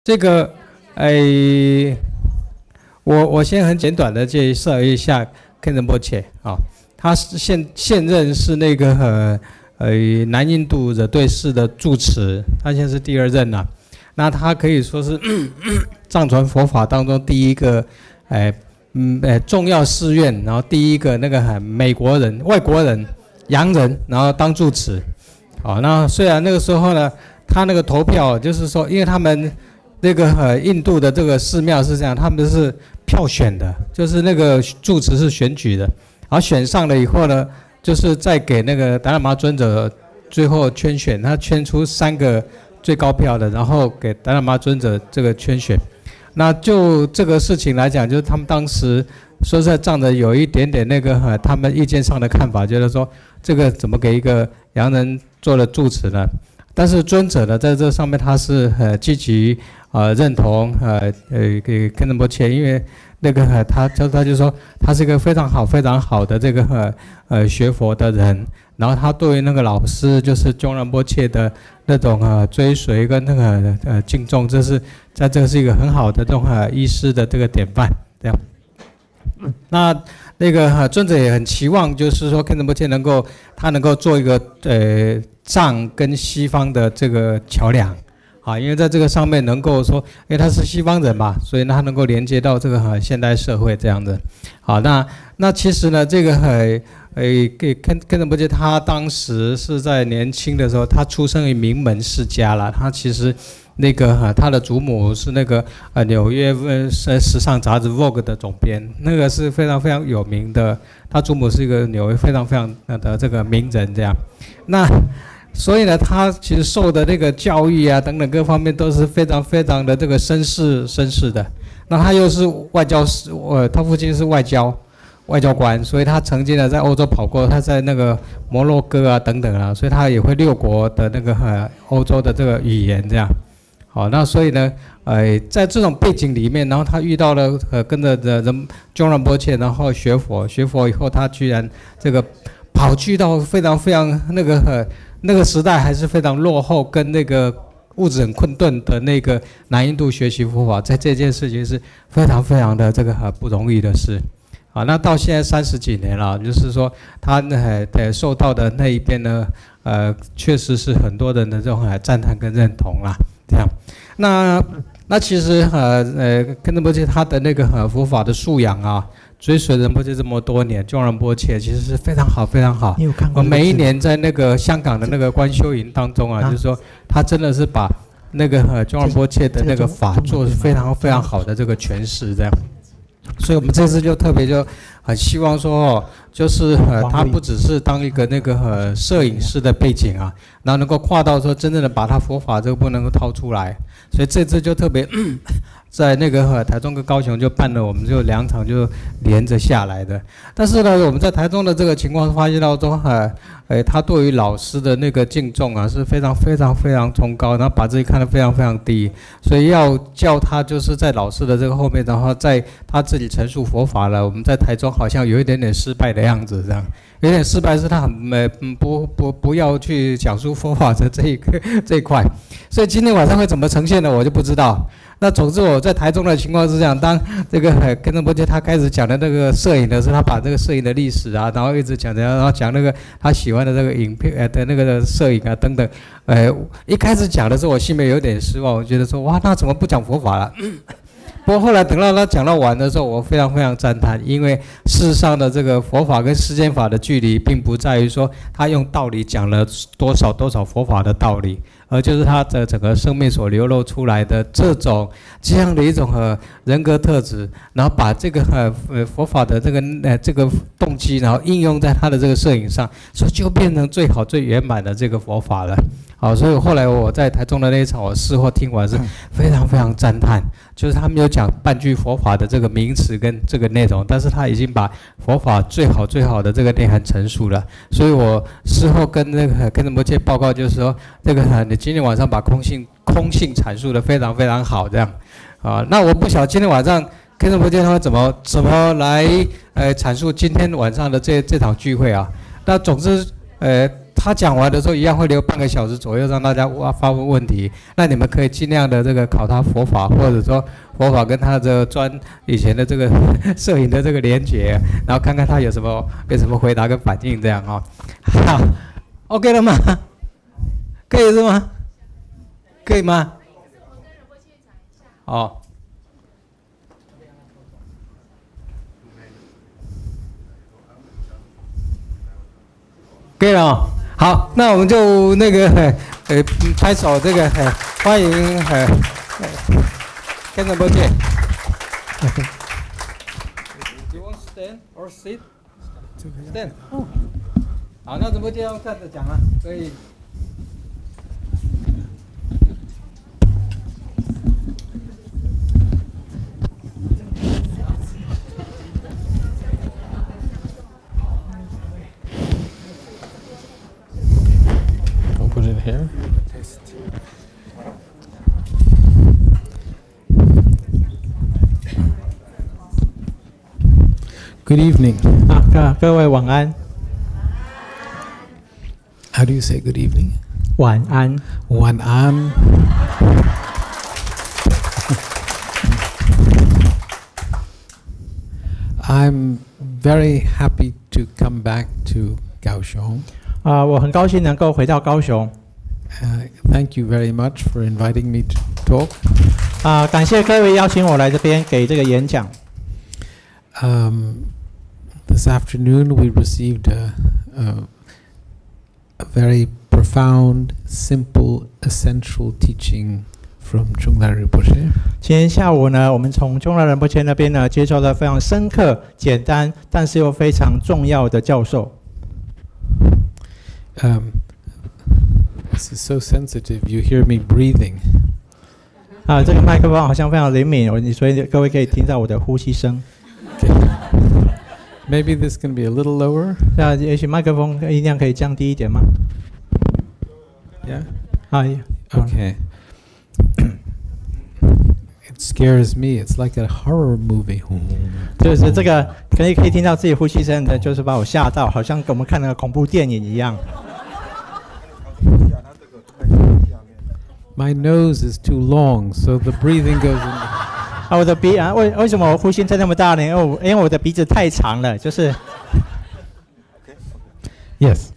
这个，我先很简短的介绍一下肯仁波切啊，他是现任是那个南印度惹对寺的住持，他现在是第2任了。那他可以说是藏传佛法当中第一个，重要寺院，然后第一个那个美国人、外国人、洋人，然后当住持。好，那虽然那个时候呢，他那个投票就是说，因为他们那个印度的这个寺庙是这样，他们是票选的，就是那个住持是选举的，然后选上了以后呢，就是再给那个达赖喇嘛尊者最后圈选，他圈出3个最高票的，然后给达赖喇嘛尊者这个圈选。那就这个事情来讲，就是他们当时说实在仗着有一点点那个他们意见上的看法，觉得说这个怎么给一个洋人做了住持呢？但是尊者呢，在这上面他是积极认同给肯仁波切，因为那个他就说他是一个非常好的这个学佛的人，然后他对于那个老师就是宗仁波切的那种追随跟那个敬重，这是在这个是一个很好的这种医师的这个典范，这样。那个尊者也很期望，就是说肯仁波切能够做一个藏跟西方的这个桥梁，啊，因为在这个上面能够说，因为他是西方人嘛，所以他能够连接到这个现代社会这样子。好，那其实呢，这个肯仁波切他当时是在年轻的时候，他出生于名门世家了，他其实。那个他的祖母是那个纽约时尚杂志 Vogue 的总编，那个是非常有名的。他祖母是一个纽约非常的这个名人这样。那所以呢，他其实受的那个教育啊等等各方面都是非常的这个绅士的。那他又是外交使，他父亲是外交官，所以他曾经呢在欧洲跑过，他在那个摩洛哥啊等等啊，所以他也会6国的那个欧洲的这个语言这样。好，那所以呢，在这种背景里面，然后他遇到了跟着人宗仁波切，然后学佛以后，他居然这个跑去到非常那个时代还是非常落后，跟那个物质很困顿的那个南印度学习佛法，在这件事情是非常的这个不容易的事。啊，那到现在30几年了，就是说他受到的那一边呢，确实是很多人的这种赞叹跟认同啦。这样，那其实肯仁波切他的那个佛法的素养啊，追随仁波切这么多年，宗仁波切其实是非常好。你有看过？我每一年在那个香港的那个观修营当中啊，就是说他真的是把那个宗仁波切的那个法做非常好的这个诠释，这样。所以我们这次就特别就很希望说就是他不只是当一个那个摄影师的背景啊，然后能够跨到说真正的把他佛法这个部分能够掏出来，所以这次就特别在那个台中跟高雄就办了，我们就2场就连着下来的。但是呢，我们在台中的这个情况发现到说，他对于老师的那个敬重啊是非常崇高，然后把自己看得非常低，所以要叫他就是在老师的这个后面，然后在他自己陈述佛法了。我们在台中好像有一点点失败的样子，这样有点失败是他不要去讲述佛法的这一块，所以今天晚上会怎么呈现呢？我就不知道。那总之我在台中的情况是这样，当这个肯仁波切他开始讲的那个摄影的时候，他把这个摄影的历史啊，然后一直讲，然后讲那个他喜欢的这个影片的那个摄影啊等等，一开始讲的时候我心里面有点失望，我觉得说哇，那怎么不讲佛法了？不过后来等到他讲到完的时候，我非常赞叹，因为事实上的这个佛法跟世间法的距离，并不在于说他用道理讲了多少佛法的道理，而就是他的整个生命所流露出来的这样的一种人格特质，然后把这个佛法的这个动机，然后应用在他的这个摄影上，所以就变成最好最圆满的这个佛法了。好，所以后来我在台中的那一场，我事后听完是非常赞叹，就是他没有讲半句佛法的这个名词跟这个内容，但是他已经把佛法最好的这个内涵陈述了。所以我事后跟那个肯仁波切报告，就是说这个你今天晚上把空性阐述的非常好，这样啊。那我不晓得今天晚上肯仁波切他会怎么来阐述今天晚上的这场聚会啊。那总之他讲完的时候一样会留半个小时左右让大家发问问题。那你们可以尽量的这个考他佛法，或者说佛法跟他的以前的这个摄影的这个连结，然后看看他有什么回答跟反应这样哦。好 ，OK 了吗？可以是吗？可以吗？哦。可以了哦。好，那我们就那个拍手这个欢迎跟着波姐。Do you want to stand or sit? Stand. 好，那怎么这样站着讲啊？可以。Here. Good evening. 各位晚安。How do you say good evening? 晚安。晚安。I'm very happy to come back to 高雄。我很高兴能够回到高雄。Thank you very much for inviting me to talk. 感谢各位邀请我来这边给这个演讲。This afternoon we received a very profound, simple, essential teaching from Chungla Rinpoche. 今天下午呢，我们从中拉仁波切那边呢，接受了非常深刻、简单，但是又非常重要的教授。This is so sensitive. You hear me breathing. 这个麦克风好像非常灵敏，所以各位可以听到我的呼吸声。Maybe this can be a little lower. 那也许麦克风音量可以降低一点吗 ？Yeah. Okay. It scares me. It's like a horror movie. 就是这个可以听到自己呼吸声的，就是把我吓到，好像我们看那个恐怖电影一样。My nose is too long, so the breathing goes in. 我的鼻为什么我呼吸声那么大呢？因为我的鼻子太长了，就是。Yes.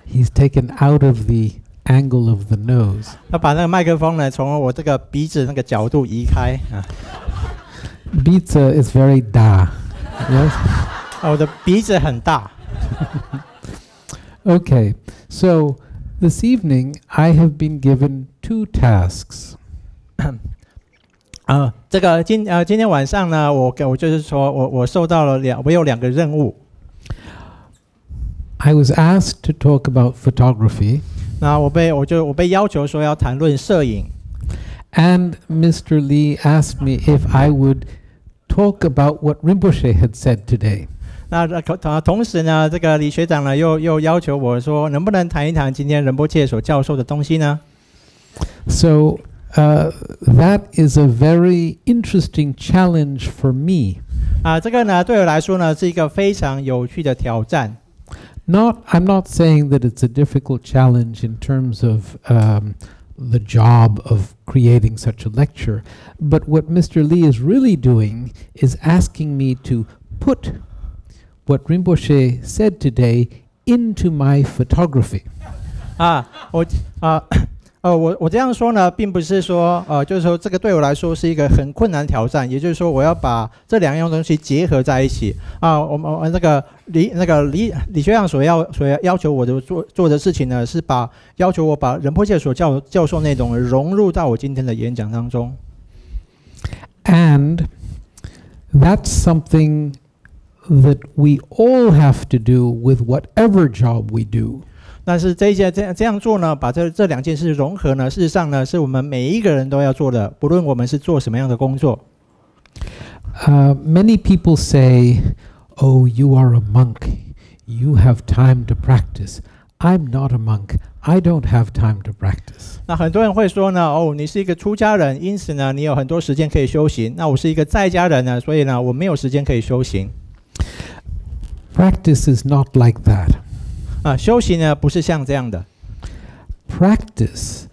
He's taken out of the angle of the nose. 他把那个麦克风呢，从我这个鼻子那个角度移开啊。鼻子 is very 大。Yes. 我的鼻子很大。Okay, so this evening I have been given 2 tasks. 这个今天晚上呢，我就是说我受到了我有2个任务。I was asked to talk about photography. 那我被要求说要谈论摄影。And Mr. Lee asked me if I would talk about what Rinpoche had said today. 那同时呢，这个李学长呢又要求我说，能不能谈一谈今天仁波切所教授的东西呢 ？So that is a very interesting challenge for me. 这个呢对我来说呢是一个非常有趣的挑战。I'm not saying that it's a difficult challenge in terms of the job of creating such a lecture, but what Mr. Lee is really doing is asking me to put what Rinpoche said today into my photography. 我这样说呢，并不是说就是说这个对我来说是一个很困难的挑战，也就是说我要把这2样东西结合在一起我们那个李学长所要求我的做的事情呢，是要求我把仁波切所教授内容融入到我今天的演讲当中。And that's something that we all have to do with whatever job we do. 但是这样做呢，把这2件事融合呢，事实上呢，是我们每一个人都要做的，不论我们是做什么样的工作。Many people say, "Oh, you are a monk. You have time to practice." I'm not a monk. I don't have time to practice. 那很多人会说呢，你是一个出家人，因此呢，你有很多时间可以修行。那我是一个在家人呢，所以呢，我没有时间可以修行。Practice is not like that. 修行呢不是像这样的。Practice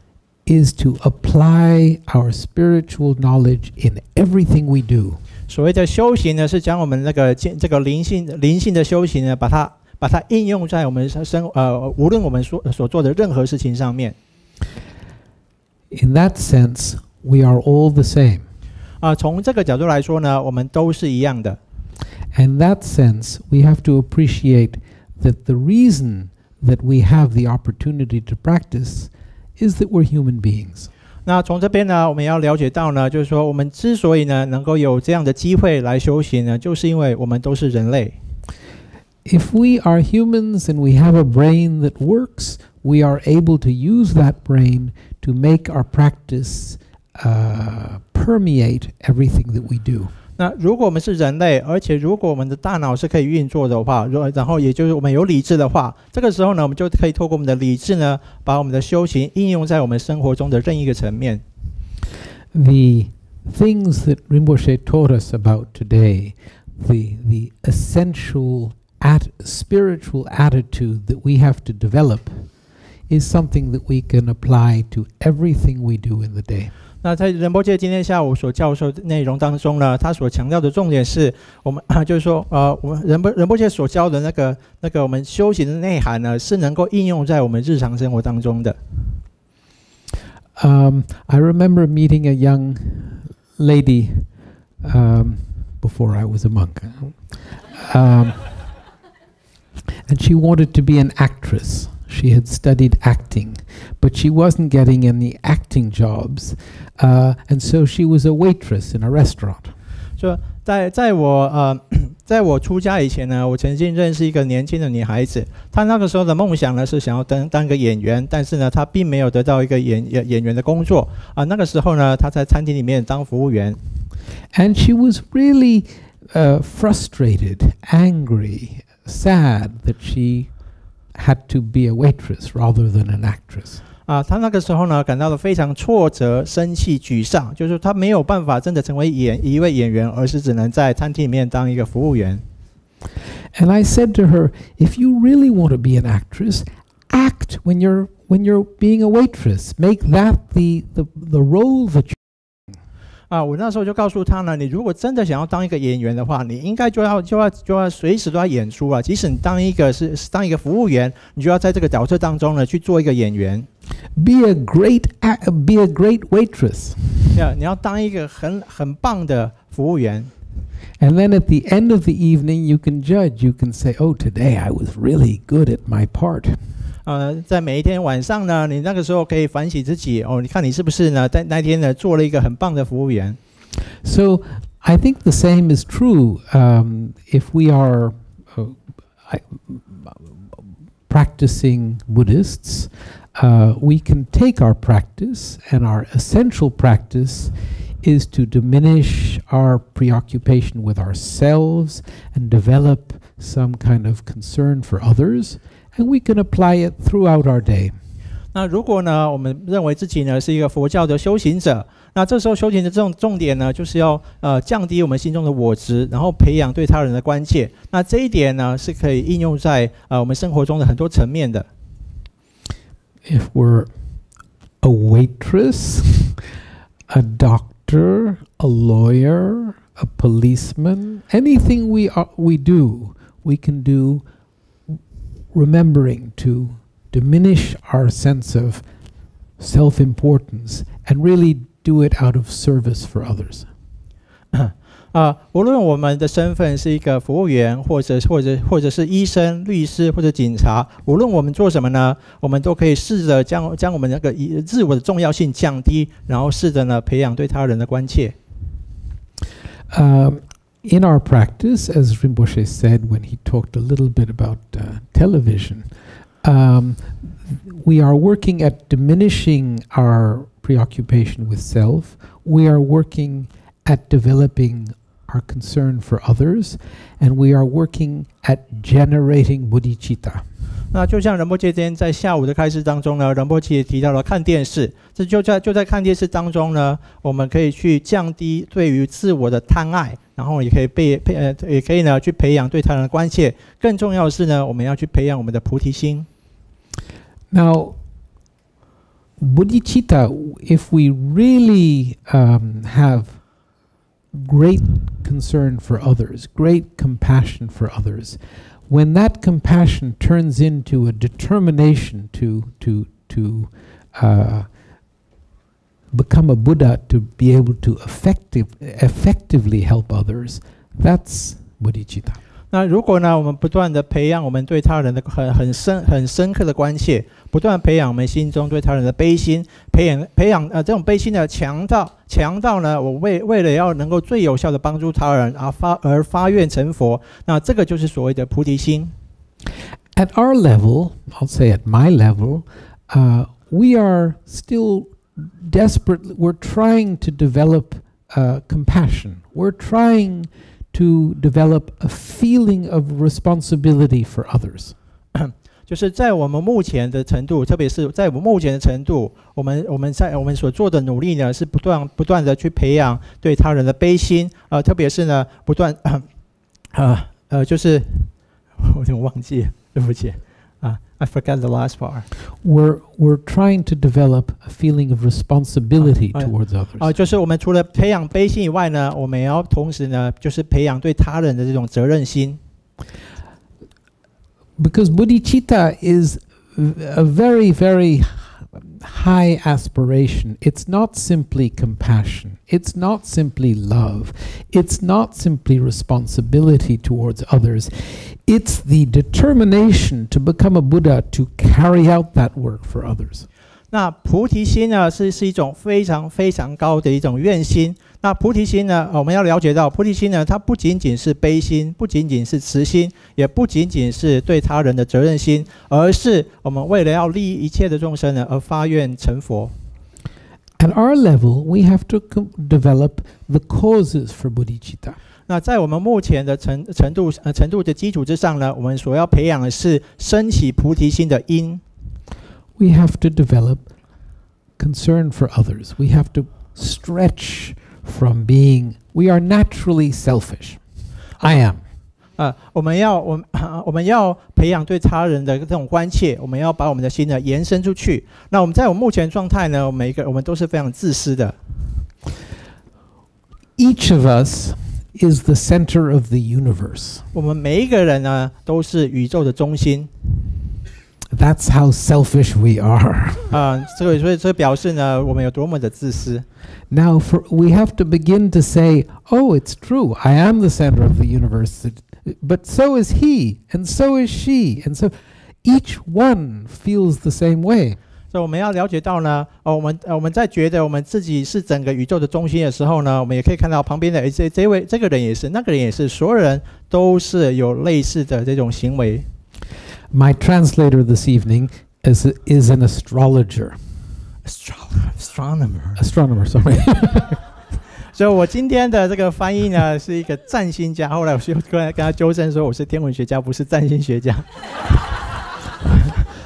is to apply our spiritual knowledge in everything we do. 所谓的修行呢，是将我们这个灵性的修行呢，把它应用在我们无论我们所做的任何事情上面。In that sense, we are all the same. 从这个角度来说呢，我们都是一样的。In that sense, we have to appreciate that the reason that we have the opportunity to practice is that we're human beings. 那从这边呢，我们要了解到呢，就是说我们之所以呢能够有这样的机会来修行呢，就是因为我们都是人类。If we are humans and we have a brain that works, we are able to use that brain to make our practice permeate everything that we do. 那如果我们是人类，而且如果我们的大脑是可以运作的话，然后也就是我们有理智的话，这个时候呢，我们就可以透过我们的理智呢，把我们的修行应用在我们生活中的任意一个层面。The things that Rinpoche taught us about today, the essential spiritual attitude that we have to develop, is something that we can apply to everything we do in the day. 那在仁波切今天下午所教授的内容当中呢，他所强调的重点是我们就是说我们仁波切所教的那个我们修行的内涵呢，是能够应用在我们日常生活当中的。I remember meeting a young lady before I was a monk, and she wanted to be an actress. She had studied acting, but she wasn't getting any acting jobs, and so she was a waitress in a restaurant. 就在我出家以前呢，我曾经认识一个年轻的女孩子，她那个时候的梦想呢是想要当一个演员，但是呢，她并没有得到一个演员的工作那个时候呢，她在餐厅里面当服务员。And she was really frustrated, angry, sad that she had to be a waitress rather than an actress. 他那个时候呢，感到了非常挫折、生气、沮丧，就是他没有办法真的成为一位演员，而是只能在餐厅里面当一个服务员。And I said to her, if you really want to be an actress, act when you're being a waitress. Make that the role that you. 我那时候就告诉他呢，你如果真的想要当一个演员的话，你应该就要随时都要演出即使你当一个服务员，你就要在这个角色当中呢去做一个演员。Be a great waitress. 你要当一个很棒的服务员。And then at the end of the evening, you can judge. You can say, "Oh, today I was really good at my part." 在每一天晚上呢，你那个时候可以反省自己你看你是不是呢，在那天呢做了一个很棒的服务员。So I think the same is true if we are practicing Buddhists. We can take our practice, and our essential practice is to diminish our preoccupation with ourselves and develop some kind of concern for others. And we can apply it throughout our day. 那如果呢，我们认为自己呢是一个佛教的修行者，那这时候修行的这种重点呢，就是要降低我们心中的我执，然后培养对他人的关切。那这一点呢，是可以应用在我们生活中的很多层面的。If we're a waitress, a doctor, a lawyer, a policeman, anything we do, we can do remembering to diminish our sense of self-importance and really do it out of service for others. 无论我们的身份是一个服务员，或者是医生、律师或者警察，无论我们做什么呢，我们都可以试着将我们那个自我的重要性降低，然后试着呢培养对他人的关切。In our practice, as Rinpoche said when he talked a little bit about television, we are working at diminishing our preoccupation with self. We are working at developing our concern for others, and we are working at generating bodhicitta. 那就像仁波切今天在下午的开示当中呢，仁波切也提到了看电视，这就在看电视当中呢，我们可以去降低对于自我的贪爱，然后也可以也可以呢去培养对他人的关切。更重要的是呢，我们要去培养我们的菩提心。Now, bodhicitta, if we really have great concern for others, great compassion for others, when that compassion turns into a determination to become a Buddha, to be able to effectively help others, that's bodhicitta. 那如果呢，我们不断的培养我们对他人的很深刻的关切，不断培养我们心中对他人的悲心，培养这种悲心的强到呢，我为了要能够最有效的帮助他人而发愿成佛，那这个就是所谓的菩提心。At our level, I'll say at my level, we are still desperate. We're trying to develop compassion. We're trying to develop a feeling of responsibility for others. 就是在我们目前的程度，特别是在我们目前的程度，我们所做的努力呢，是不断的去培养对他人的悲心，特别是呢不断就是我有点忘记了，对不起I forgot the last part. We're trying to develop a feeling of responsibility towards others. 就是我们除了培养悲心以外呢，我们也要同时呢，就是培养对他人的这种责任心。Because bodhicitta is a very, very high aspiration. It's not simply compassion. It's not simply love. It's not simply responsibility towards others. It's the determination to become a Buddha to carry out that work for others. 那菩提心呢，是一种非常非常高的一种愿心。那菩提心呢，我们要了解到，菩提心呢，它不仅仅是悲心，不仅仅是慈心，也不仅仅是对他人的责任心，而是我们为了要利益一切的众生呢，而发愿成佛。At our level, we have to develop the causes for bodhicitta. 那在我们目前的程度的基础之上呢，我们所要培养的是升起菩提心的因。We have to develop concern for others. We have to stretch from being, we are naturally selfish. I am. 我们要培养对他人的这种关切，我们要把我们的心呢延伸出去。那我们在我们目前状态呢，我们都是非常自私的。Each of us is the center of the universe. 我们每一个人呢都是宇宙的中心。That's how selfish we are. 所以这表示呢，我们有多么的自私。Now, we have to begin to say, "Oh, it's true. I am the center of the universe, but so is he, and so is she, and so each one feels the same way." 所以我们要了解到呢，我们在觉得我们自己是整个宇宙的中心的时候呢，我们也可以看到旁边的这个人也是，那个人也是，所有人都是有类似的这种行为。My translator this evening is an astrologer. Astronomer, sorry. 所以我今天的这个翻译呢是一个占星家，后来我就跟他纠正说我是天文学家，不是占星学家。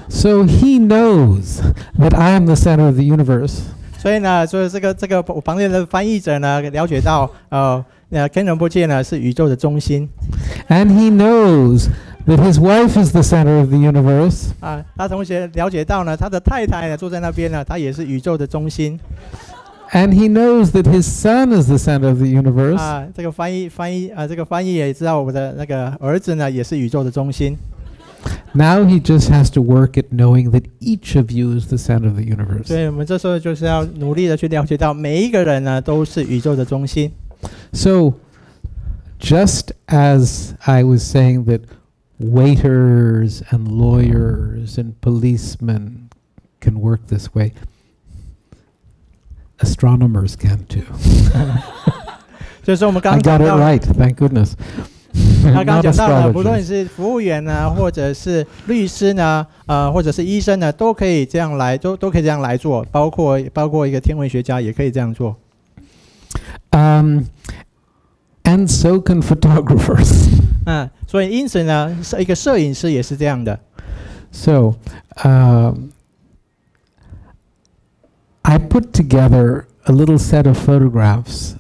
So he knows that I am the center of the universe. 所以呢，所以这个我旁边的翻译者呢了解到，根仁波切呢是宇宙的中心。And he knows that his wife is the center of the universe. 他同学了解到呢，他的太太呢坐在那边呢，他也是宇宙的中心。And he knows that his son is the center of the universe. 这个翻译也知道我的那个儿子呢也是宇宙的中心。Now he just has to work at knowing that each of you is the center of the universe. 所以我们这时候就是要努力的去了解到每一个人呢都是宇宙的中心。So, just as I was saying that waiters and lawyers and policemen can work this way, astronomers can too. 就是我们刚 I 刚 got 讲 it 到 right, thank goodness. 他刚讲到了，不论 astrologers. 是服务员呢，或者是律师呢，或者是医生呢，都可以这样来，都可以这样来做，包括一个天文学家也可以这样做。And so can photographers. 所以因此呢，一个摄影师也是这样的。So, I put together a little set of photographs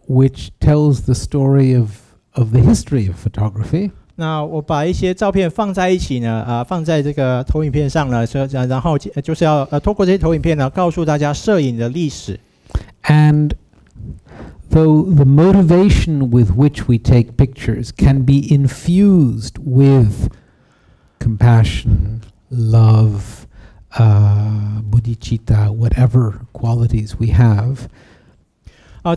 which tells the story of the history of photography. 那我把一些照片放在一起呢，放在这个投影片上呢，然后就是要透过这些投影片呢，告诉大家摄影的历史。And though the motivation with which we take pictures can be infused with compassion, love, bodhicitta, whatever qualities we have,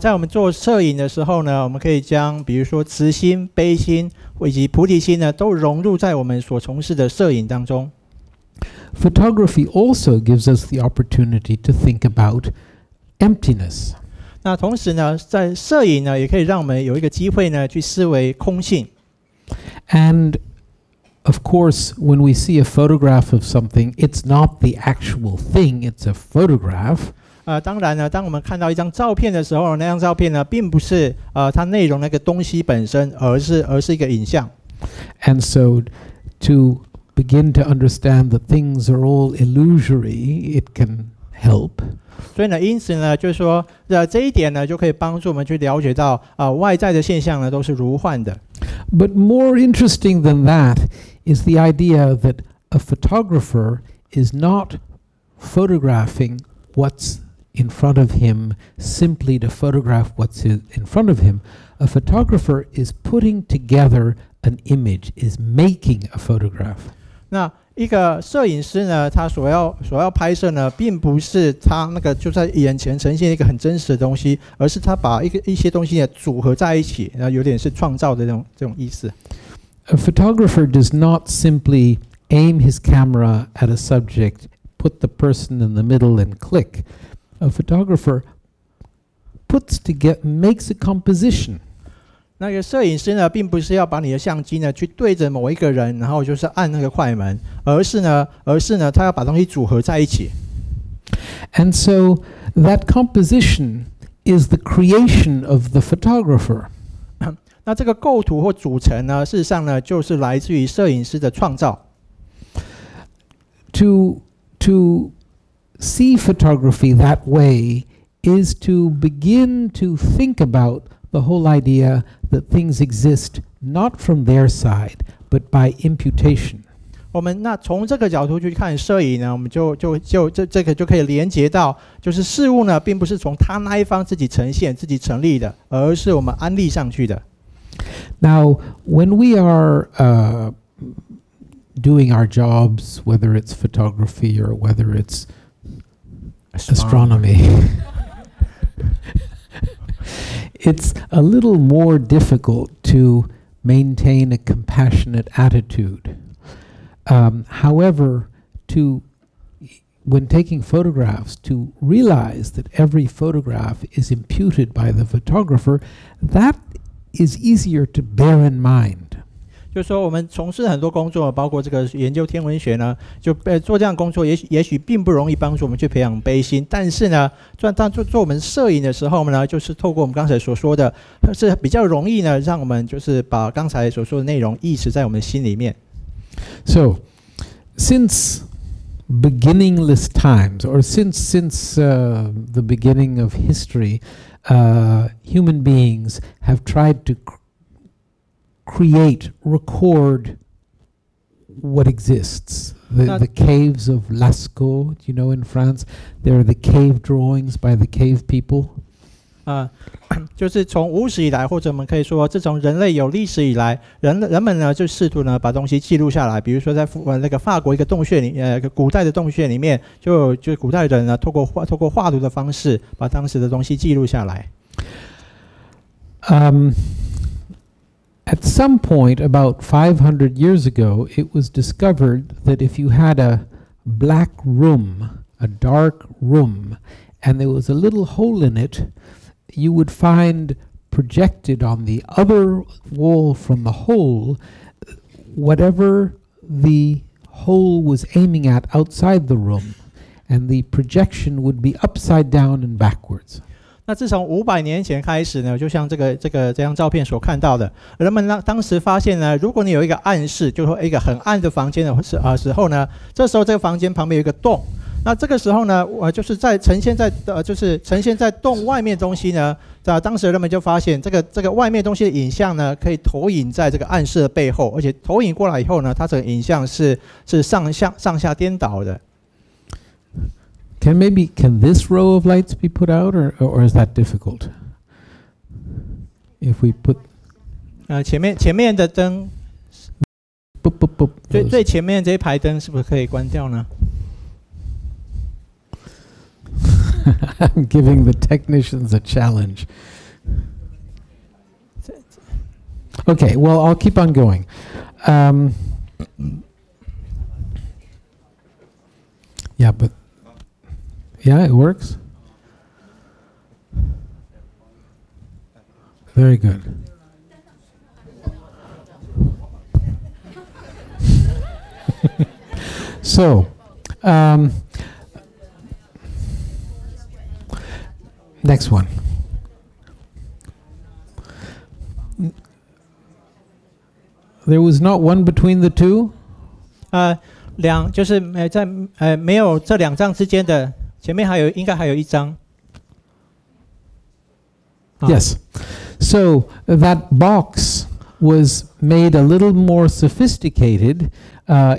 在我们做摄影的时候呢，我们可以将比如说慈心、悲心以及菩提心呢，都融入在我们所从事的摄影当中。Photography also gives us the opportunity to think about emptiness. 那同时呢，在摄影呢，也可以让我们有一个机会呢，去思维空性。And of course, when we see a photograph of something, it's not the actual thing, it's a photograph. 当然呢，当我们看到一张照片的时候，那张照片呢，并不是它内容那个东西本身，而是一个影像。And so, to begin to understand that things are all illusory, it can help. 所以呢，因此呢，就是说，这一点呢，就可以帮助我们去了解到外在的现象呢，都是如幻的。But more interesting than that is the idea that a photographer is not photographing what's in front of him simply to photograph what's in front of him. A photographer is putting together an image, is making a photograph. 那一个摄影师呢，他所要拍摄呢，并不是他那个就在眼前呈现一个很真实的东西，而是他把一些东西呢组合在一起，然后有点是创造的这种意思。A photographer does not simply aim his camera at a subject, put the person in the middle and click. A photographer makes a composition. 那个摄影师呢，并不是要把你的相机呢去对着某一个人，然后就是按那个快门，而是呢，他要把东西组合在一起。And so that composition is the creation of the photographer. 那这个构图或组成呢，事实上呢，就是来自于摄影师的创造。To see photography that way is to begin to think about the whole idea that things exist not from their side, but by imputation. 我们那从这个角度去看摄影呢，我们这个就可以连接到，就是事物呢，并不是从他那一方自己呈现、自己成立的，而是我们安立上去的。Now, when we are doing our jobs, whether it's photography or whether it's astronomy, it's a little more difficult to maintain a compassionate attitude. However, when taking photographs, to realize that every photograph is imputed by the photographer, that is easier to bear in mind. 就是说，我们从事很多工作，包括这个研究天文学呢，就做这样的工作，也许并不容易帮助我们去培养悲心。但是呢，当做我们摄影的时候呢，就是透过我们刚才所说的，是比较容易呢，让我们就是把刚才所说的内容意识在我们心里面。So, since beginningless times, or since the beginning of history, human beings have tried to record what exists. The caves of Lascaux, you know, in France, there are the cave drawings by the cave people. 就是从无始以来，或者我们可以说，自从人类有历史以来，人们呢就试图呢把东西记录下来。比如说在那个法国一个洞穴里，古代的洞穴里面，就古代人呢透过画图的方式，把当时的东西记录下来。At some point, about 500 years ago, it was discovered that if you had a black room, a dark room, and there was a little hole in it, you would find projected on the other wall from the hole whatever the hole was aiming at outside the room, and the projection would be upside down and backwards. 那自从500年前开始呢，就像这张照片所看到的，人们当时发现呢，如果你有一个暗室，就是说一个很暗的房间的时候呢，这时候这个房间旁边有一个洞，那这个时候呢，就是呈现在洞外面的东西呢，当时人们就发现这个外面东西的影像呢，可以投影在这个暗室的背后，而且投影过来以后呢，它这个影像是上下颠倒的。Can this row of lights be put out, or is that difficult? If we put 前面的灯，最前面这一排灯是不是可以关掉呢？I'm giving the technicians a challenge. Okay, well, I'll keep on going. Yeah, it works. Very good. So, next one. There was not one between the two? 就是没有这2张之间的。前面应该还有一张。Yes. So that box was made a little more sophisticated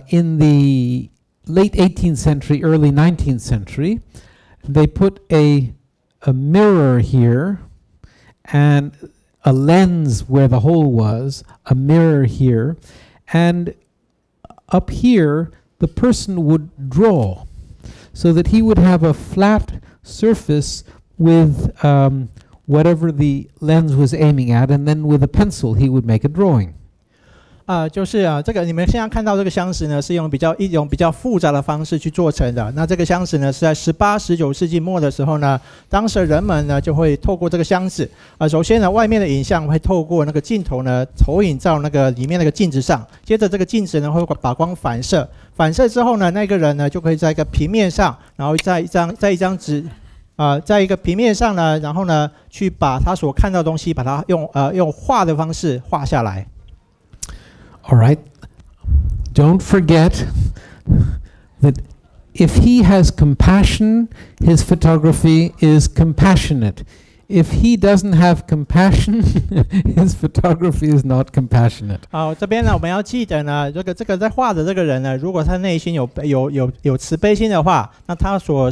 in the late 18th century, early 19th century. They put a mirror here and a lens where the hole was, a mirror here, and up here the person would draw, so that he would have a flat surface with whatever the lens was aiming at, and then with a pencil he would make a drawing. 就是这个你们现在看到这个箱子呢，是用一种比较复杂的方式去做成的。那这个箱子呢，是在18、19世纪末的时候呢，当时人们呢就会透过这个箱子首先呢，外面的影像会透过那个镜头呢投影到那个里面那个镜子上，接着这个镜子呢会把光反射之后呢，那个人呢就可以在一个平面上，然后在一张纸在一个平面上呢，然后呢去把他所看到的东西，把它用画的方式画下来。All right. Don't forget that if he has compassion, his photography is compassionate. If he doesn't have compassion, his photography is not compassionate. 这边呢，我们要记得呢，这个在画的这个人呢，如果他内心有慈悲心的话，那他所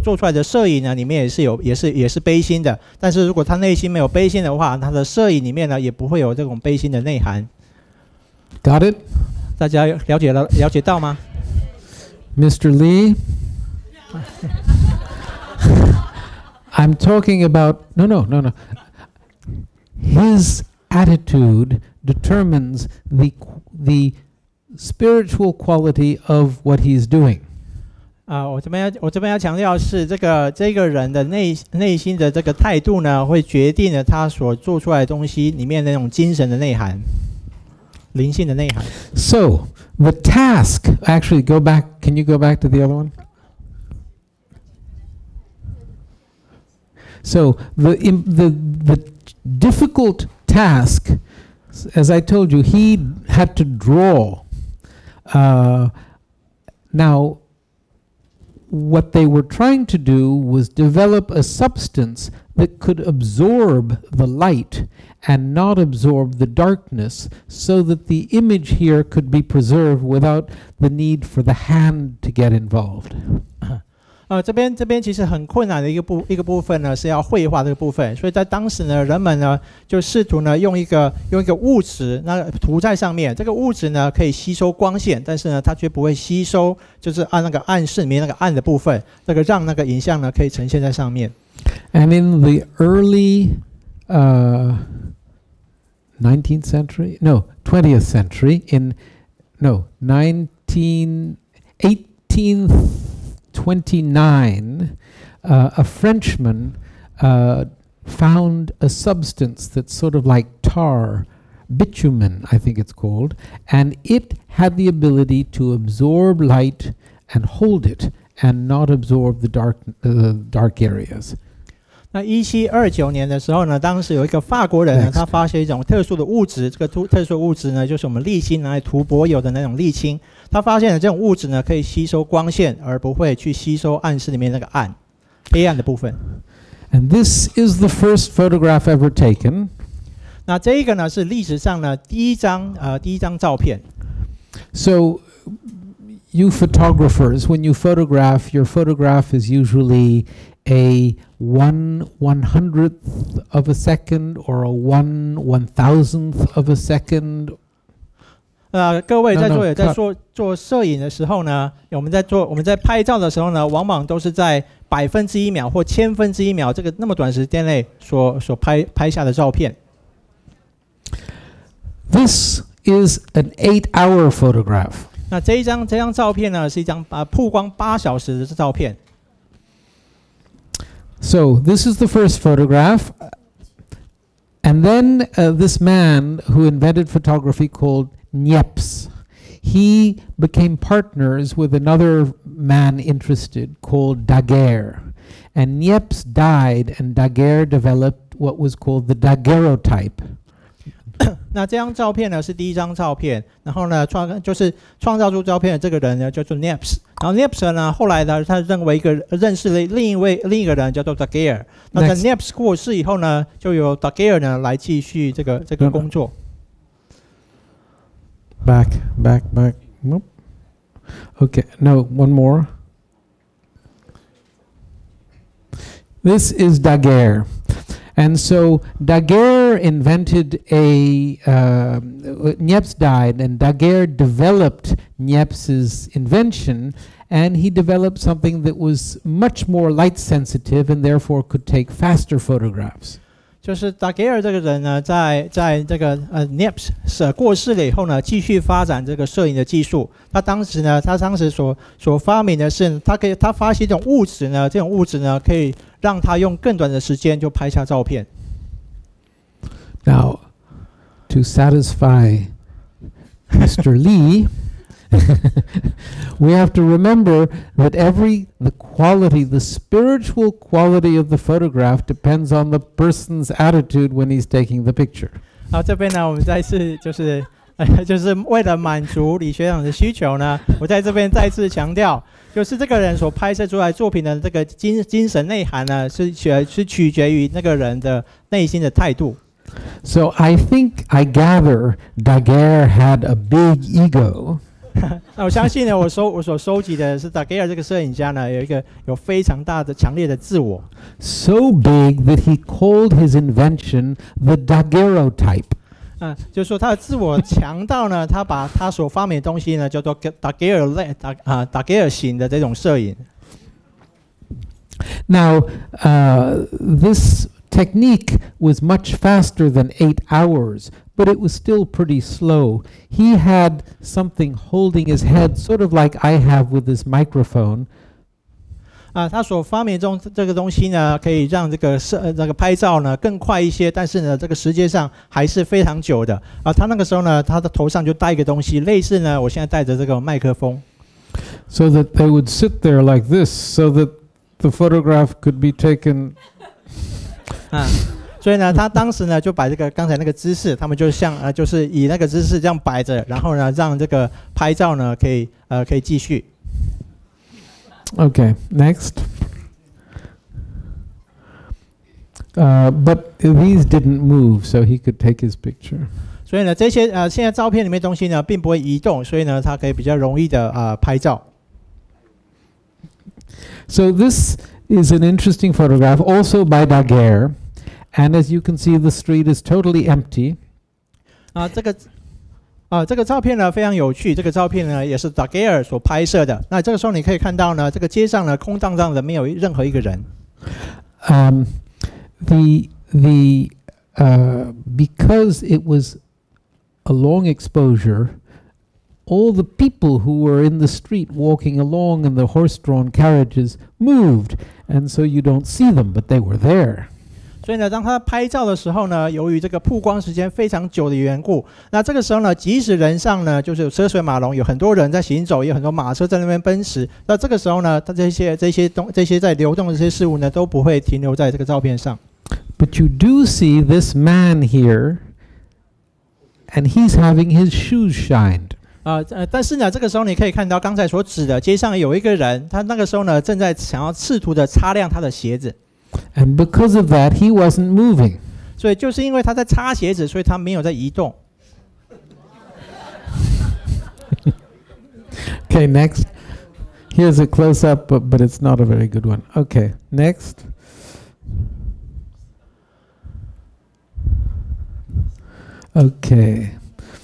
做出来的摄影呢，里面也是悲心的。但是如果他内心没有悲心的话，他的摄影里面呢，也不会有这种悲心的内涵。Got it? 大家了解到吗 Mr. Lee? I'm talking about no. His attitude determines the spiritual quality of what he's doing. 我这边要强调的是这个人的内心的这个态度呢，会决定了他所做出来的东西里面那种精神的内涵。灵性的内涵。So the task, actually go back, can you go back to the other one? So the difficult task, as I told you, he had to draw. Now, what they were trying to do was develop a substance that could absorb the light and not absorb the darkness, so that the image here could be preserved without the need for the hand to get involved. 这边其实很困难的一个部分呢，是要绘画这个部分。所以在当时呢，人们呢就试图呢用一个物质那涂在上面，这个物质呢可以吸收光线，但是呢它却不会吸收，就是按那个暗室里面那个暗的部分，这个让那个影像呢可以呈现在上面。And in the early 19th century, no, 20th century, 1829, a Frenchman found a substance that's sort of like tar, bitumen, I think it's called, and it had the ability to absorb light and hold it and not absorb the dark areas. 那1729年的时候呢，当时有一个法国人呢，他发现一种特殊的物质，这个特殊的物质呢，就是我们沥青拿来涂柏油的那种沥青。他发现了这种物质呢，可以吸收光线，而不会去吸收暗室里面那个暗、黑暗的部分。And this is the first photograph ever taken. 那这一个呢，是历史上呢第一张照片。So, you photographers, when you photograph, your photograph is usually a 1/100th of a second or a 1/1000th of a second. 各位在座也在做摄影的时候呢，我们在拍照的时候呢，往往都是在1%秒或1/1000秒这个那么短时间内所拍下的照片。This is an 8-hour photograph. 那这张照片呢，是一张曝光8小时的照片。So this is the first photograph, and then this man who invented photography called Niepce, he became partners with another man interested called Daguerre, and Niepce died, and Daguerre developed what was called the daguerreotype. 那这张照片呢是第一张照片，然后呢创造出照片的这个人呢叫做 Niepce， 然后 Niepce 呢后来呢他认识了另一个人叫做 Daguerre。那在 Niepce 过世以后呢，就由 Daguerre 呢来继续这个工作。Back. Nope. Okay, no, one more. This is Daguerre. And so Daguerre invented Niepce died, and Daguerre developed Niepce's invention, and he developed something that was much more light sensitive and therefore could take faster photographs. 就是达盖尔这个人呢，在这个Niepce 过世了以后呢，继续发展这个摄影的技术。他当时所发明的是，他发现一种物质呢，这种物质呢可以让他用更短的时间就拍下照片。Now, to satisfy Mr. Lee, we have to remember that the spiritual quality of the photograph depends on the person's attitude when he's taking the picture. 好，这边呢，我们再次就是为了满足李学长的需求呢，我在这边再次强调，就是这个人所拍摄出来作品的这个精神内涵呢，是取决于那个人的内心的态度。So I gather Daguerre had a big ego. 那我相信呢，我所收集的是达盖尔这个摄影家呢，有非常大的强烈的自我。So big that he called his invention the daguerreotype. 就是说他的自我强到呢，他把他所发明的东西呢，叫做达盖尔型的这种摄影。Now, this technique was much faster than 8 hours, but it was still pretty slow. He had something holding his head, sort of like I have with this microphone. 他所发明中这个东西呢，可以让这个拍照呢更快一些，但是呢，这个时间上还是非常久的。他那个时候呢，他的头上就戴一个东西，类似呢，我现在戴着这个麦克风。So that they would sit there like this, so that the photograph could be taken. 所以呢，他当时呢就把这个刚才那个姿势，他们就像就是以那个姿势这样摆着，然后呢让这个拍照呢可以继续。Okay, next. But these didn't move, so he could take his picture. 所以呢，这些现在照片里面东西呢并不会移动，所以呢，它可以比较容易的拍照。So this is an interesting photograph, also by Daguerre, and as you can see, the street is totally empty. 这个照片呢非常有趣，这个照片呢也是达盖尔所拍摄的。那这个时候你可以看到呢，这个街上呢空荡荡的，没有任何一个人。Because it was a long exposure, all the people who were in the street walking along in the horse-drawn carriages moved, and so you don't see them, but they were there. 所以呢，当他拍照的时候呢，由于这个曝光时间非常久的缘故，那这个时候呢，即使人上呢就是有车水马龙，有很多人在行走，也有很多马车在那边奔驰，那这个时候呢，它这些在流动的这些事物呢，都不会停留在这个照片上。But you do see this man here, and he's having his shoes shined. 但是呢，这个时候你可以看到刚才所指的，街上有一个人，他那个时候呢，正在想要试图的擦亮他的鞋子。And because of that, he wasn't moving. 所以就是因为他在擦鞋子，所以他没有在移动。Okay, next. Here's a close-up, but it's not a very good one. Okay, next. Okay,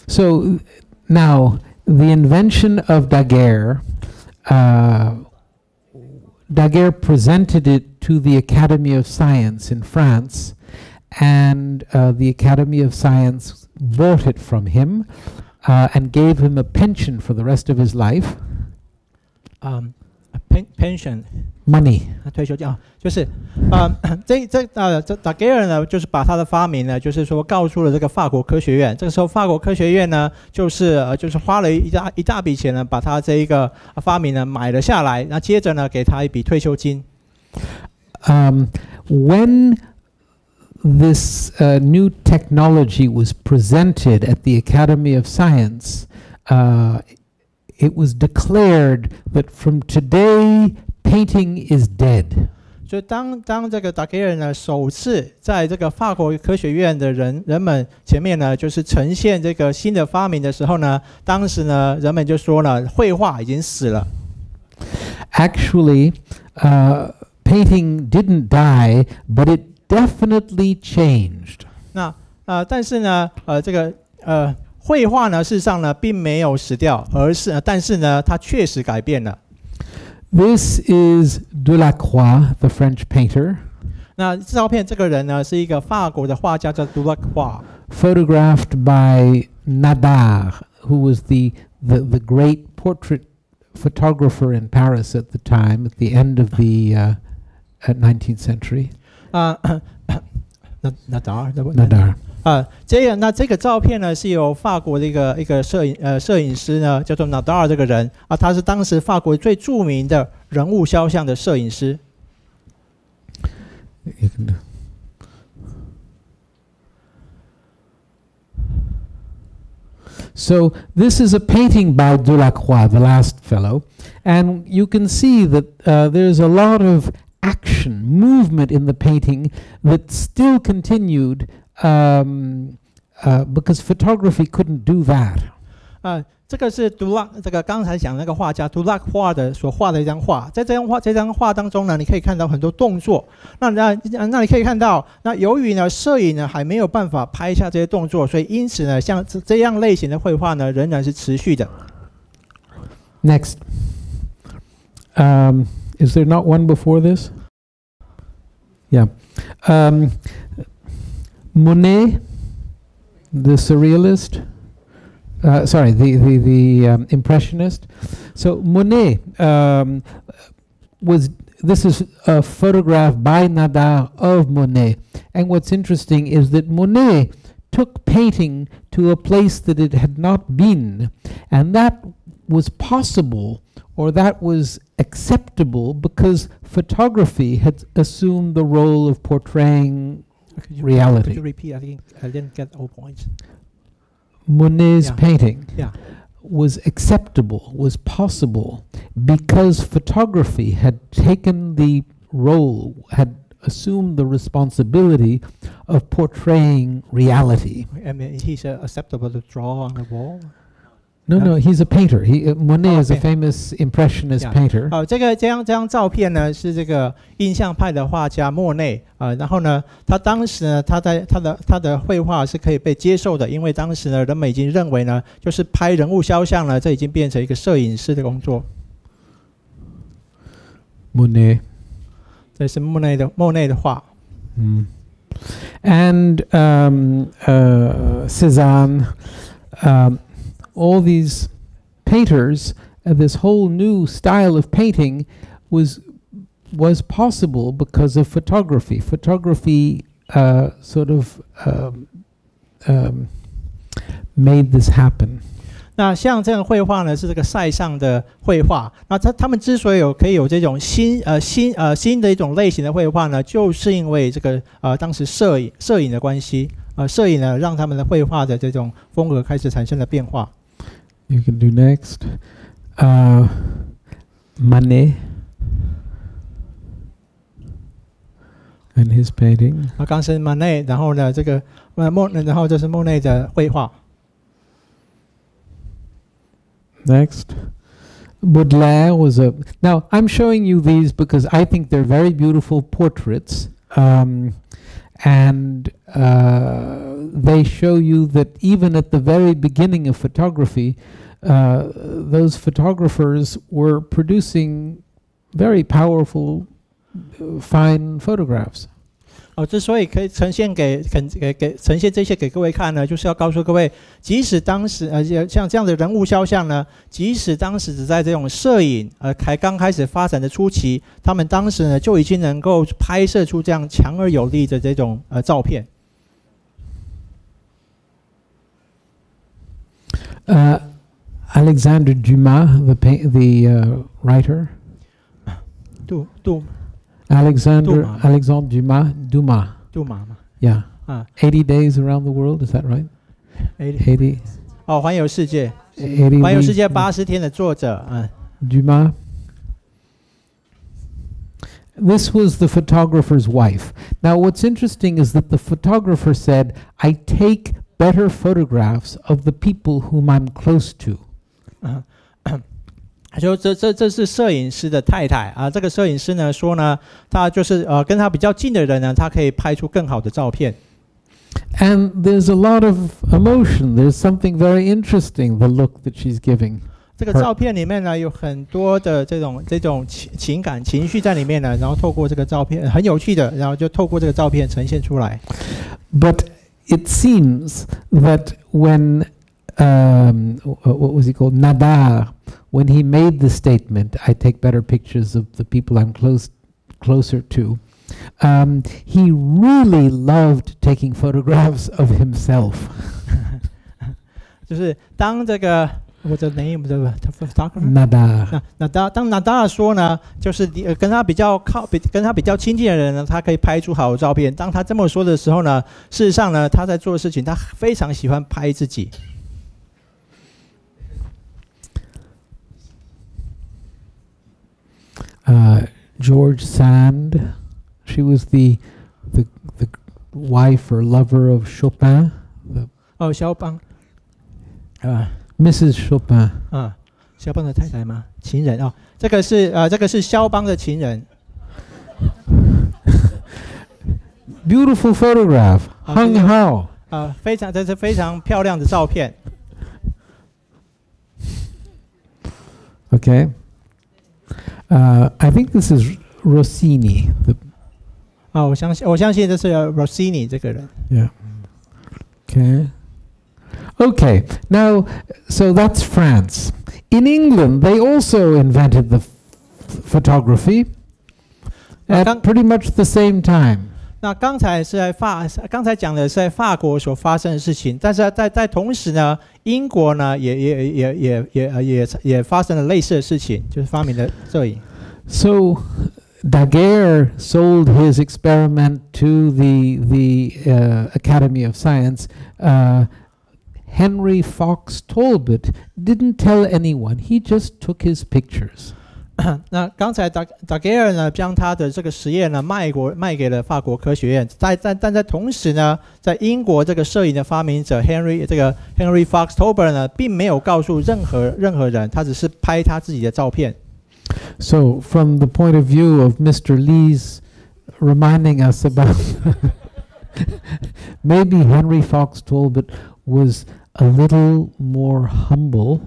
so now the invention of Daguerre, Daguerre presented it to the Academy of Science in France, and the Academy of Science bought it from him and gave him a pension for the rest of his life. Pension Money. 退休金啊，就是这达盖尔呢，就是把他的发明呢，就是说告诉了这个法国科学院。这个时候，法国科学院呢，就是花了一大笔钱呢，把他这一个发明呢买了下来，那接着呢，给他一笔退休金。When this new technology was presented at the Academy of Science, it was declared that from today, painting is dead. 所以当这个达盖尔呢首次在这个法国科学院的人们前面呢，就是呈现这个新的发明的时候呢，当时呢人们就说呢，绘画已经死了。Actually, painting didn't die, but it definitely changed. 但是呢，这个绘画呢，事实上呢，并没有死掉，但是呢，它确实改变了。This is Delacroix, the French painter. 那这照片这个人呢，是一个法国的画家，叫 Delacroix. Photographed by Nadar, who was the great portrait photographer in Paris at the time, at the end of the 19th century. Nadar. 这个照片呢，是由法国的一个摄影师呢，叫做 Nadar 这个人啊，他是当时法国最著名的人物肖像的摄影师。So this is a painting by Delacroix, the last fellow, and you can see that there's a lot of action, movement in the painting that still continued because photography couldn't do that. 这个是这个刚才讲那个画家Delacroix的所画的一张画，在这张画当中呢，你可以看到很多动作。那你可以看到，那由于呢摄影呢还没有办法拍下这些动作，所以因此呢，像这样类型的绘画呢，仍然是持续的。Next, is there not one before this? Yeah, Monet, the surrealist. Sorry, the Impressionist. So Monet this is a photograph by Nadar of Monet. And what's interesting is that Monet took painting to a place that it had not been. And that was possible, or that was acceptable, because photography had assumed the role of portraying reality. Could you repeat? I think I didn't get all points. Monet's painting Yeah. was acceptable, was possible, because photography had taken the role, had assumed the responsibility of portraying reality. I mean, he's acceptable to draw on the wall. No, he's a painter. Monet is a okay. famous Impressionist Yeah. painter. 这张照片呢是这个印象派的画家莫内然后呢，他当时呢，他的绘画是可以被接受的，因为当时呢，人们已经认为呢，就是拍人物肖像呢，这已经变成一个摄影师的工作。Monet. 这是莫内的画。And Cézanne. All these painters, this whole new style of painting was possible because of photography. Photography sort of made this happen. 那像这样的绘画呢，是这个塞上的绘画。那他们之所以可以有这种新的一种类型的绘画呢，就是因为这个当时摄影的关系。摄影呢，让他们的绘画的这种风格开始产生了变化。You can do next. Manet and his painting. 刚是 Manet， 然后呢，这个然后这是莫内的绘画。Next. Baudelaire was a... Now, I'm showing you these because I think they're very beautiful portraits. And they show you that even at the very beginning of photography, those photographers were producing very powerful, fine photographs. 之所以可以呈现呈现这些给各位看呢，就是要告诉各位，即使当时像这样的人物肖像呢，即使当时只在这种摄影刚开始发展的初期，他们当时呢就已经能够拍摄出这样强而有力的这种照片。Alexandre Dumas, the writer. Alexandre Dumas. Dumas 嘛 Yeah. 80 days around the world, is that right? 80. 环游世界。80环游世界80天的作者。Dumas. This was the photographer's wife. Now, what's interesting is that the photographer said, "I take better photographs of the people whom I'm close to." 他说这是摄影师的太太这个摄影师呢说呢，他就是跟他比较近的人呢，他可以拍出更好的照片。And there's a lot of emotion. There's something very interesting, the look that she's giving. 这个照片里面呢有很多的这种情感情绪在里面呢，然后透过这个照片很有趣的，然后就透过这个照片呈现出来。But it seems that when what was he called? Nadar, when he made the statement, "I take better pictures of the people I'm closer to," he really loved taking photographs of himself. 就是当这个我的 name 这个 Nadar. 当纳达尔说呢，就是跟他比较亲近的人呢，他可以拍出好的照片。当他这么说的时候呢，事实上呢，他在做的事情，他非常喜欢拍自己。George Sand, she was the wife or lover of Chopin. 肖邦Mrs. Chopin. 肖邦的太太吗？情人这个是肖邦的情人。Beautiful photograph. Hung how? 这是非常漂亮的照片。Okay. I think this is Rossini. 我相信这是 Rossini 这个人。Yeah. Okay. Okay. Now, so that's France. In England, they also invented the photography at pretty much the same time. 那刚才讲的是在法国所发生的事情，但是在同时呢，英国呢也发生了类似的事情，就是发明了摄影。So Daguerre sold his experiment to the Academy of Science. Henry Fox Talbot didn't tell anyone. He just took his pictures. 那刚才Daguerre呢将他的这个实验呢卖给了法国科学院，但在同时呢，在英国这个摄影的发明者 Henry Fox Talbot 呢，并没有告诉任何人，他只是拍他自己的照片。So from the point of view of Mr. Lee's reminding us about maybe Henry Fox Talbot was a little more humble.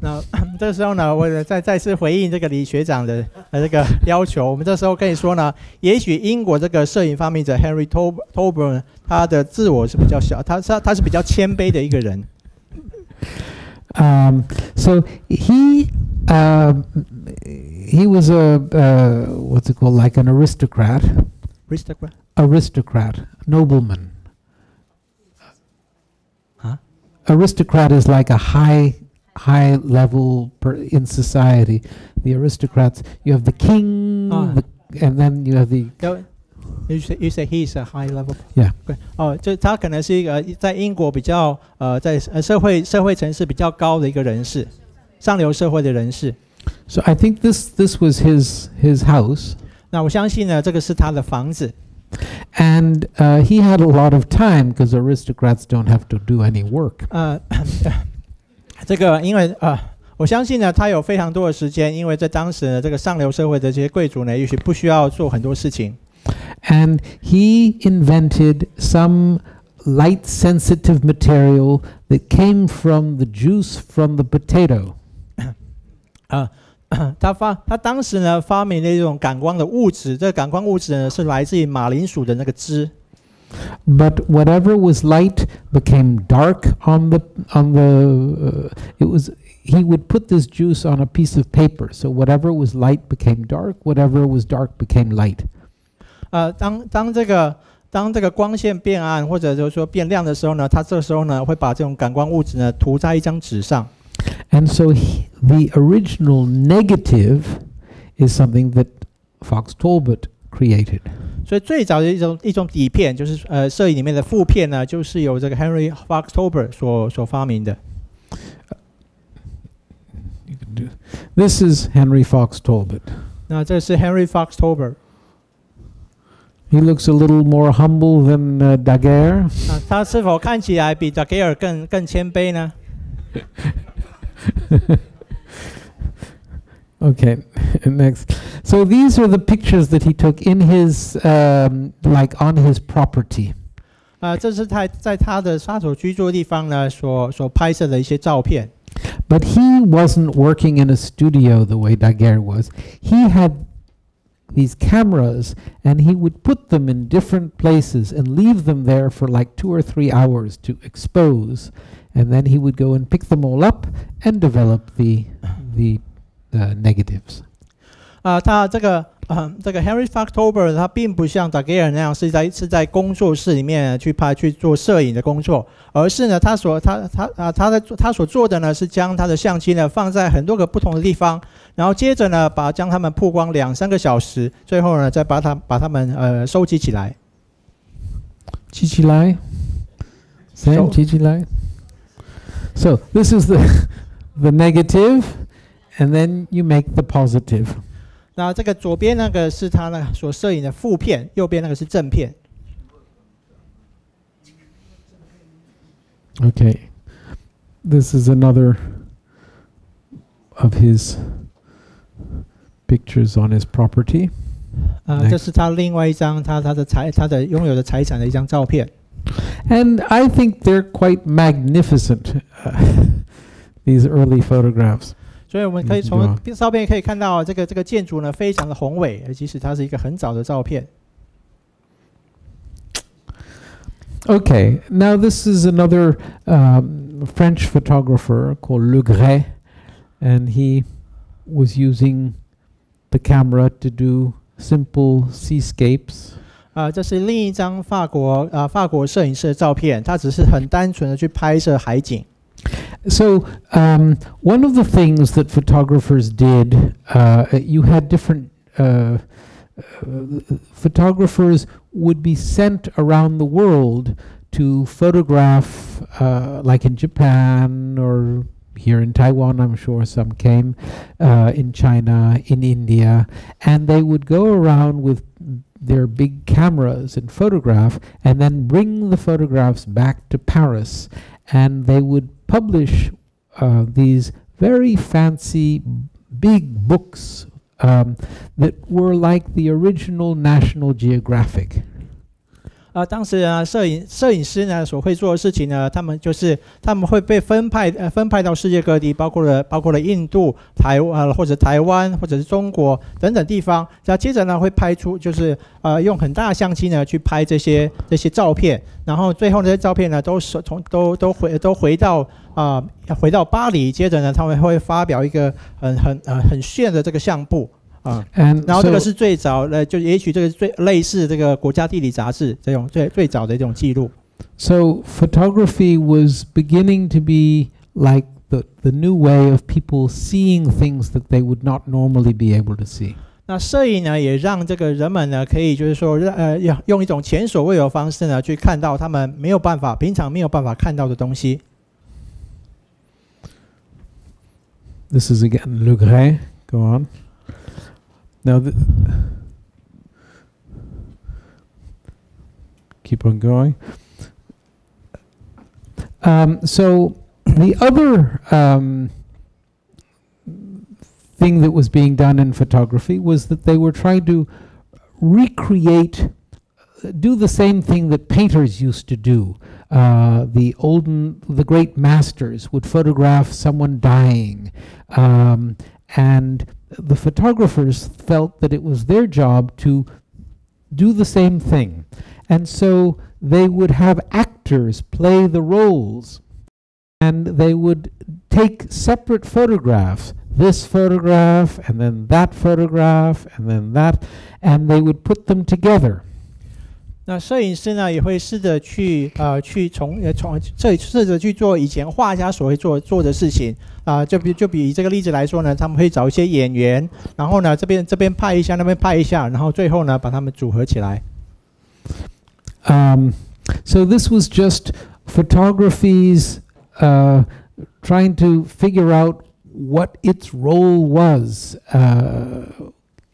那这时候呢，我再次回应这个李学长的这个要求。我们这时候可以说呢，也许英国这个摄影发明者 Henry Talbot 他的自我是比较小，他是比较谦卑的一个人。So he was a what's it called, like an aristocrat. aristocrat, nobleman. Huh? Aristocrat is like a high level in society. The aristocrats, you have the king, and then you have the. You say he's a high level. Yeah. 哦，就他可能是一个在英国比较在社会层次比较高的一个人士，上流社会的人士。So I think this was his house. 那我相信呢，这个是他的房子。And he had a lot of time because aristocrats don't have to do any work. 这个因为我相信呢，他有非常多的时间，因为在当时呢，这个上流社会的这些贵族呢，也许不需要做很多事情。And he invented some light sensitive material that came from the juice from the potato. 他当时呢发明了一种感光的物质，这个感光物质呢是来自于马铃薯的那个汁。But whatever was light became dark on the he would put this juice on a piece of paper. So whatever was light became dark, whatever was dark became light. 当这个光线变暗或者就是说变亮的时候呢，他这时候呢会把这种感光物质呢涂在一张纸上。And so the original negative is something that Fox Talbot created. 所以最早的一种底片，就是摄影里面的负片呢，就是由这个 Henry Fox Talbot 所发明的。This is Henry Fox Talbot. 那这是 Henry Fox Talbot。He looks a little more humble than Daguerre. 他是否看起来比 Daguerre 更谦卑呢？Okay, next. So these are the pictures that he took in his, like on his property. 这是在他的所居住的地方呢所拍摄的一些照片。But he wasn't working in a studio the way Daguerre was. He had these cameras, and he would put them in different places and leave them there for like 2 or 3 hours to expose, and then he would go and pick them all up and develop the negatives. 他这个 Henry Fox Talbot 他并不像 Daguerre 那样是在工作室里面去做摄影的工作，而是呢他所做的呢是将他的相机呢放在很多个不同的地方，然后接着呢将它们曝光2-3个小时，最后呢再把它们收集起来。集起来 Sam, 集起来 So this is the negative, and then you make the positive. 那这个左边那个是他那所摄影的负片，右边那个是正片。Okay, this is another of his pictures on his property. 这是他另外一张他的拥有的财产的一张照片。And I think they're quite magnificent, these early photographs. 所以我们可以从照片可以看到这个建筑呢非常的宏伟，即使它是一个很早的照片。Okay, now this is another French photographer called Le Gray, and he was using the camera to do simple seascapes. 这是另一张法国摄影师的照片，他只是很单纯的去拍摄海景。So one of the things that photographers did, you had different photographers would be sent around the world to photograph, like in Japan or here in Taiwan, I'm sure some came, in China, in India, and they would go around with their big cameras and photograph, and then bring the photographs back to Paris, and they would publish these very fancy big books that were like the original National Geographic. 当时呢，摄影师呢所会做的事情呢，他们会被分派到世界各地，包括了印度、或者台湾或者是中国等等地方。然后接着呢会拍出就是用很大的相机呢去拍这些照片，然后最后这些照片呢都回到巴黎，接着呢他们会发表一个很炫的这个相簿然后这个是最早就也许这个最类似这个国家地理杂志这种最早的一种记录。So photography was beginning to be like the new way of people seeing things that they would not normally be able to see. 那摄影呢，也让这个人们呢，可以就是说，用一种前所未有的方式呢，去看到他们平常没有办法看到的东西。This is again Le Gray. Go on. Now, keep on going. So the other thing that was being done in photography was that they were trying to recreate, do the same thing that painters used to do. The great masters would photograph someone dying, and the photographers felt that it was their job to do the same thing. And so they would have actors play the roles, and they would take separate photographs, this photograph, and then that photograph, and then that, and they would put them together. 那摄影师呢，也会试着去试着去做以前画家所会做的事情就比这个例子来说呢，他们会找一些演员，然后呢这边拍一下，那边拍一下，然后最后呢把它们组合起来。So this was just photography's trying to figure out what its role was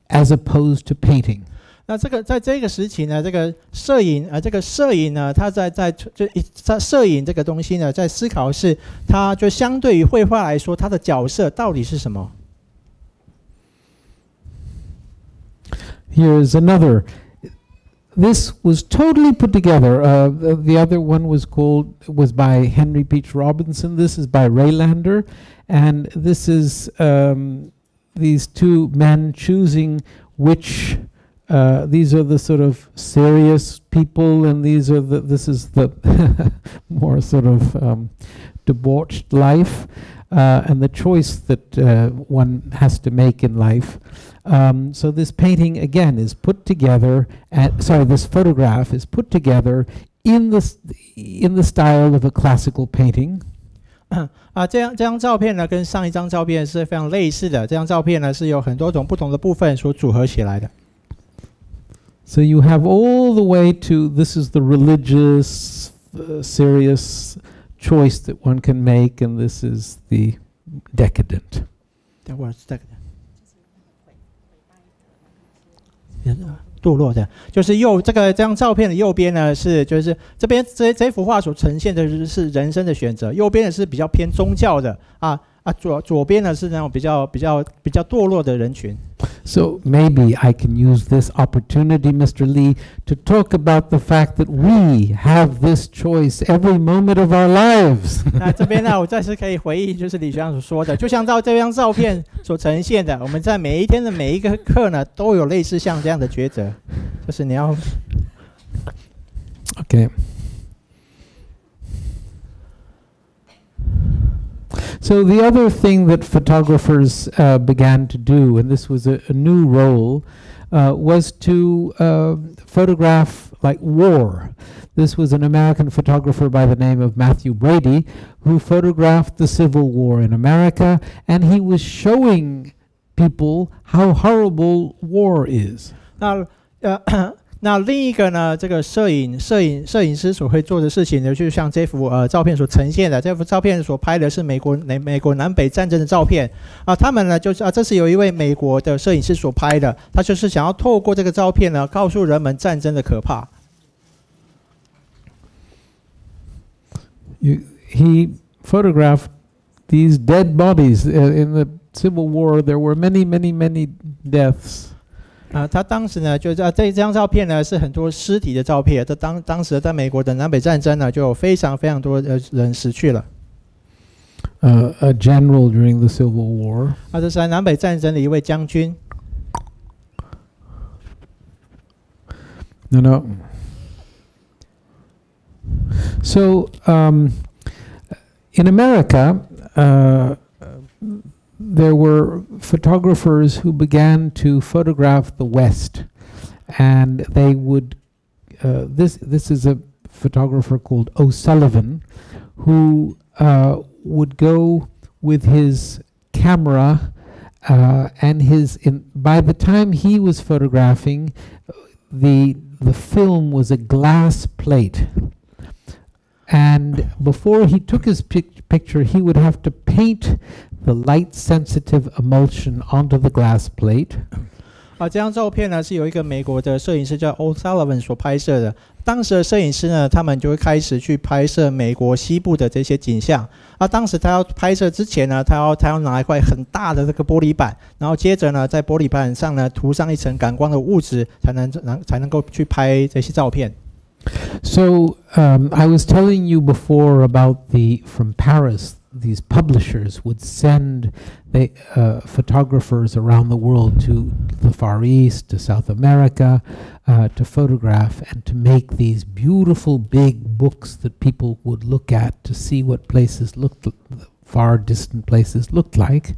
as opposed to painting. 那在这个时期呢，这个摄影呢，它在摄影这个东西呢，在思考是它就相对于绘画来说，它的角色到底是什么 ？Here's another. This was totally put together. The other one was by Henry Beach Robinson. This is by Raylander, and this is these two men choosing which. These are the sort of serious people, and this is the more sort of debauched life, and the choice that one has to make in life. So this painting again is put together, this photograph is put together in the style of a classical painting. 这张照片呢，跟上一张照片是非常类似的。这张照片呢，是有很多种不同的部分所组合起来的。So you have all the way to, this is the religious, serious choice that one can make, and this is the decadent. What's decadent? 堕落的，就是这张照片的右边呢就是这边这幅画所呈现的是人生的选择，右边的是比较偏宗教的左边呢是那种比较堕落的人群。So maybe I can use this opportunity, Mr. Lee, to talk about the fact that we have this choice every moment of our lives. 那这边呢，我再次可以回应，就是李学长所说的，就像这张照片所呈现的，我们在每一天的每一个刻呢，都有类似像这样的抉择，就是你要。Okay. So the other thing that photographers began to do, and this was a new role, was to photograph like war. This was an American photographer by the name of Matthew Brady who photographed the Civil War in America, and he was showing people how horrible war is. 那另一个呢，这个摄影师所会做的事情呢，就像这幅照片所呈现的，这幅照片所拍的是美国南北战争的照片他们呢就是这是有一位美国的摄影师所拍的，他就是想要透过这个照片呢，告诉人们战争的可怕。He photographed these dead bodies in the Civil War. There were many deaths. 他当时呢，就这张照片呢是很多尸体的照片。当时在美国的南北战争呢，就有非常多人死去了。A general during the Civil War. 这是在南北战争的一位将军。No. So in America, there were photographers who began to photograph the West, and they would. This is a photographer called O'Sullivan, who would go with his camera, and by the time he was photographing, the film was a glass plate, and before he took his picture, he would have to paint the light-sensitive emulsion onto the glass plate. 这张照片呢是有一个美国的摄影师叫 O'Sullivan 所拍摄的。当时的摄影师呢，他们就会开始去拍摄美国西部的这些景象。当时他要拍摄之前呢，他要拿一块很大的这个玻璃板，然后接着呢，在玻璃板上呢涂上一层感光的物质，才能够去拍这些照片。So I was telling you before about from Paris. These publishers would send photographers around the world to the Far East, to South America, to photograph and to make these beautiful big books that people would look at to see what far distant places looked like.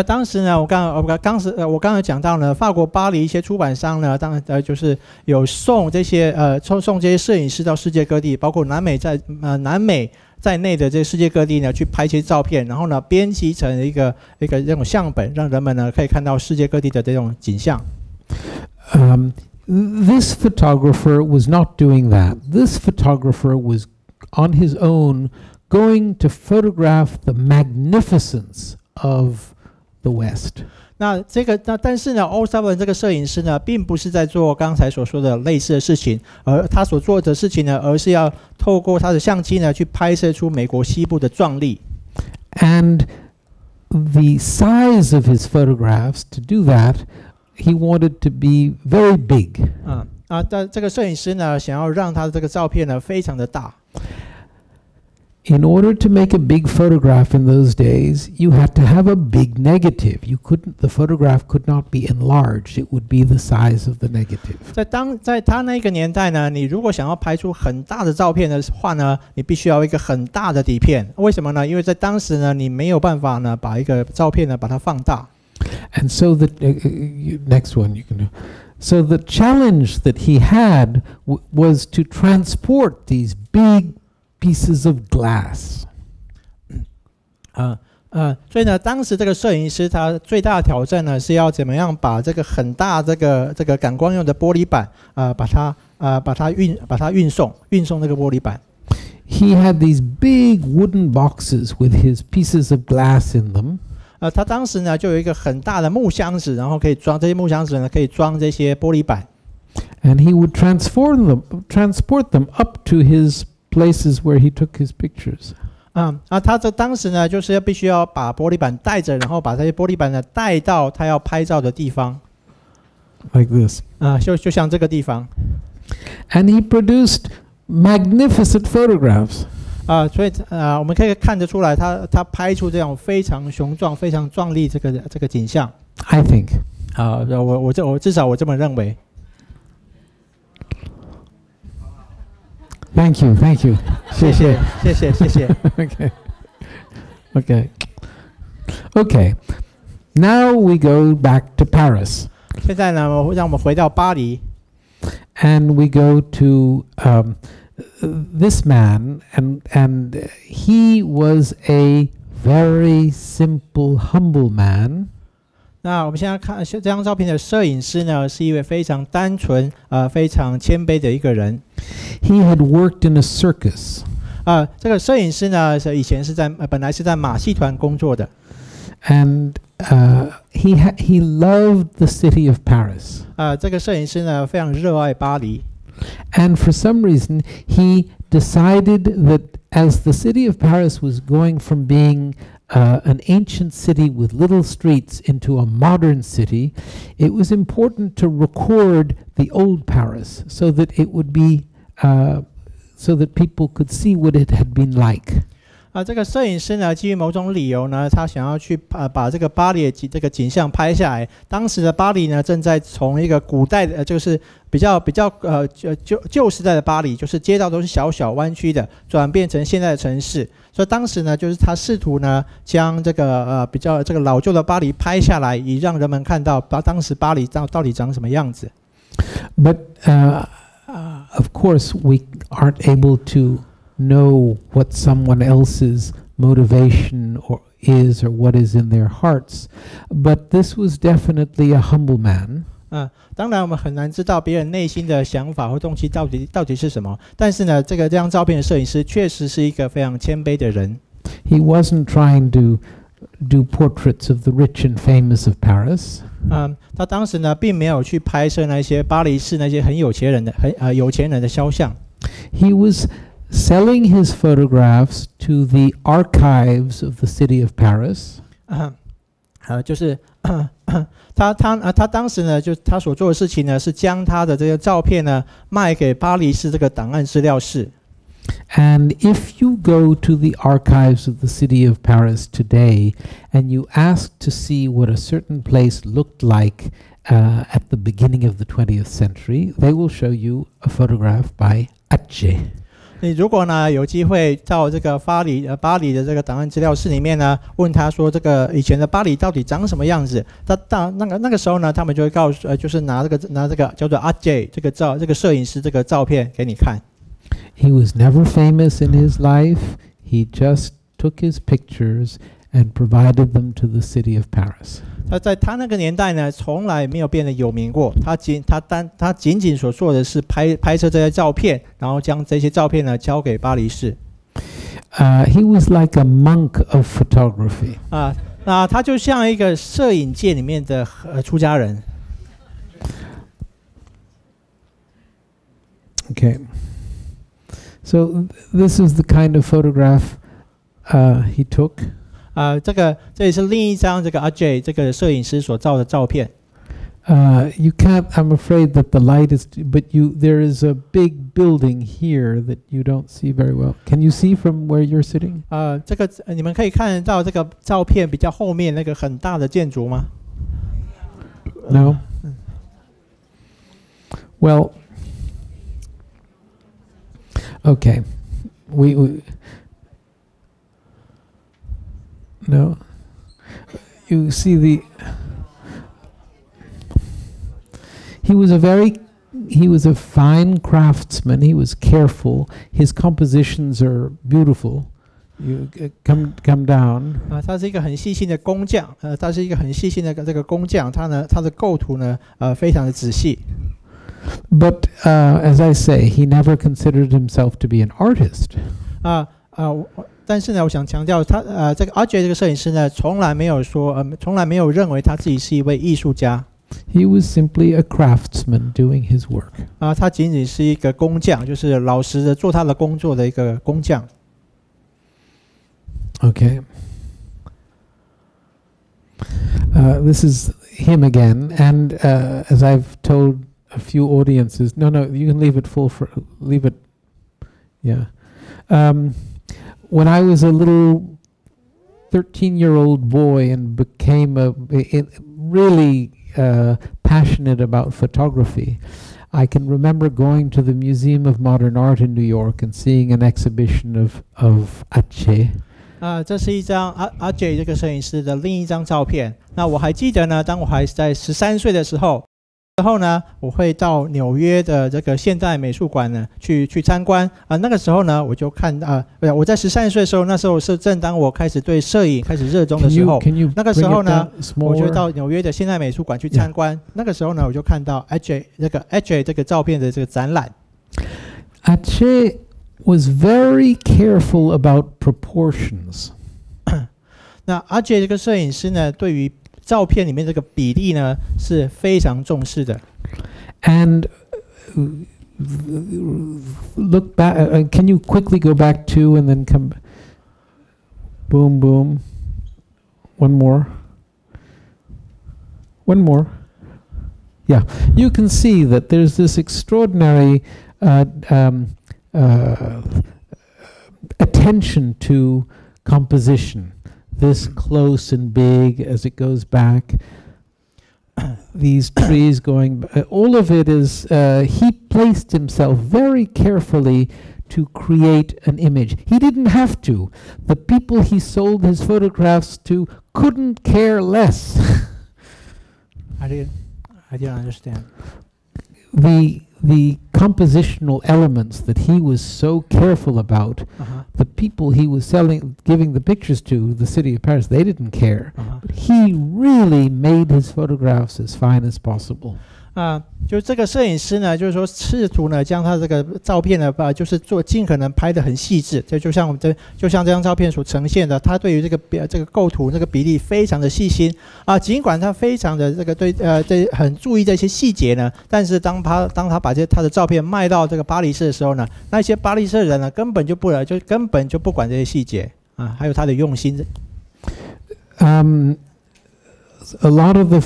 当时呢，我刚才讲到呢，法国巴黎一些出版商呢，就是有送这些摄影师到世界各地，包括南美在内的这世界各地呢，去拍一些照片，然后呢，编辑成一个这种相本，让人们呢可以看到世界各地的这种景象。This photographer was not doing that. This photographer was on his own going to photograph the magnificence of the West. 但是呢 ，O'Sullivan 这个摄影师呢，并不是在做刚才所说的类似的事情，而他所做的事情呢，而是要透过他的相机呢，去拍摄出美国西部的壮丽。And the size of his photographs, to do that, he wanted to be very big. 但这个摄影师呢，想要让他的这个照片呢，非常的大。In order to make a big photograph in those days, you had to have a big negative. The photograph could not be enlarged. It would be the size of the negative. 在他那个年代呢，你如果想要拍出很大的照片的话呢，你必须要一个很大的底片。为什么呢？因为在当时呢，你没有办法呢，把一个照片呢，把它放大。And so the next one you can do. So the challenge that he had was to transport these big pieces of glass. 所以呢，当时这个摄影师他最大的挑战呢，是要怎么样把这个很大这个感光用的玻璃板，把它运送这个玻璃板。He had these big wooden boxes with his pieces of glass in them. 他当时呢就有一个很大的木箱子，然后可以装这些木箱子呢，可以装这些玻璃板。And he would transport them up to his places where he took his pictures. 他当时呢，就是必须要把玻璃板带着，然后把这些玻璃板呢带到他要拍照的地方。Like this. 就像这个地方。And he produced magnificent photographs. 所以我们可以看得出来，他拍出这种非常雄壮、非常壮丽这个景象。I think. 我至少我这么认为。Thank you. 谢谢。Okay. Now we go back to Paris. 现在呢，让我们回到巴黎。And we go to this man, and he was a very simple, humble man. 那我们现在看这张照片的摄影师呢，是一位非常单纯、非常谦卑的一个人。He had worked in a circus. 这个摄影师呢，以前本来是在马戏团工作的。And he loved the city of Paris. 这个摄影师呢，非常热爱巴黎。And for some reason, he decided that as the city of Paris was going from being an ancient city with little streets into a modern city, it was important to record the old Paris so that it would be so that people could see what it had been like. 这个摄影师呢，基于某种理由呢，他想要去把这个巴黎的这个景象拍下来。当时的巴黎呢，正在从一个古代的，就是比较旧时代的巴黎，就是街道都是小小弯曲的，转变成现在的城市。所以当时呢，就是他试图呢，将这个比较这个老旧的巴黎拍下来，以让人们看到当时巴黎到底长什么样子。But of course, we aren't able to know what someone else's motivation is or what is in their hearts. But this was definitely a humble man. 当然我们很难知道别人内心的想法或动机到底是什么。但是呢，这张照片的摄影师确实是一个非常谦卑的人。He wasn't trying to do portraits of the rich and famous of Paris. 他当时呢，并没有去拍摄那些巴黎市那些很有钱人的肖像。He was selling his photographs to the archives of the city of Paris. 就是他当时呢，就他所做的事情呢，是将他的这个照片呢卖给巴黎市这个档案资料室。And if you go to the archives of the city of Paris today and you ask to see what a certain place looked like at the beginning of the 20th century, they will show you a photograph by Atget. 你如果呢有机会到这个巴黎的这个档案资料室里面呢，问他说这个以前的巴黎到底长什么样子，那个时候呢，他们就会告诉就是拿这个叫做Atget这个摄影师这个照片给你看。He was never famous in his life. He just took his pictures and provided them to the city of Paris. 他在他那个年代呢，从来没有变得有名过。他仅仅所做的是拍摄这些照片，然后将这些照片呢交给巴黎市。He was like a monk of photography. 那他就像一个摄影界里面的出家人。Okay. So this is the kind of photograph he took. 这也是另一张这个Atget这个摄影师所照的照片。You can't. I'm afraid that the light is. But there is a big building here that you don't see very well. Can you see from where you're sitting? 这个你们可以看得到这个照片比较后面那个很大的建筑吗 No. Well. Okay, we no. You see he was a fine craftsman. He was careful. His compositions are beautiful. You come down. 他是一个很细心的工匠。他是一个很细心的这个工匠。他的构图呢，非常的仔细。But as I say, he never considered himself to be an artist. 但是呢，我想强调，他这个Atget这个摄影师呢，从来没有认为他自己是一位艺术家。He was simply a craftsman doing his work. 他仅仅是一个工匠，就是老实的做他的工作的一个工匠。Okay. This is him again, and as I've told a few audiences. No, you can leave it full leave it. Yeah. When I was a little 13-year-old boy and became really passionate about photography, I can remember going to the Museum of Modern Art in New York and seeing an exhibition of Atget. 这是一张Atget这个摄影师的另一张照片。那我还记得呢，当我还在13岁的时候。然后呢，我会到纽约的这个现代美术馆呢去参观那个时候呢，我就看我在13岁的时候，那时候是正当我开始对摄影开始热衷的时候。那个时候呢，我就到纽约的现代美术馆去参观。那个时候呢，我就看到Atget这个照片的这个展览。Atget was very careful about proportions. 那Atget这个摄影师呢，对于照片里面这个比例呢是非常重视的。And look back. Can you quickly go back to and then come? Boom, boom. One more. Yeah, you can see that there's this extraordinary attention to composition, this close and big as it goes back, these trees going, all of it is, he placed himself very carefully to create an image. He didn't have to. The people he sold his photographs to couldn't care less. I didn't understand. The compositional elements that he was so careful about, the people he was giving the pictures to, the city of Paris, they didn't care. But he really made his photographs as fine as possible. 就这个摄影师呢，就是说试图呢将他这个照片呢，就是尽可能拍得很细致。就像这张照片所呈现的，他对于这个构图那个比例非常的细心尽管他非常的很注意这些细节呢，但是当他把他的照片卖到这个巴黎市的时候呢，那些巴黎市的人呢根本就不管这些细节还有他的用心。A lot of the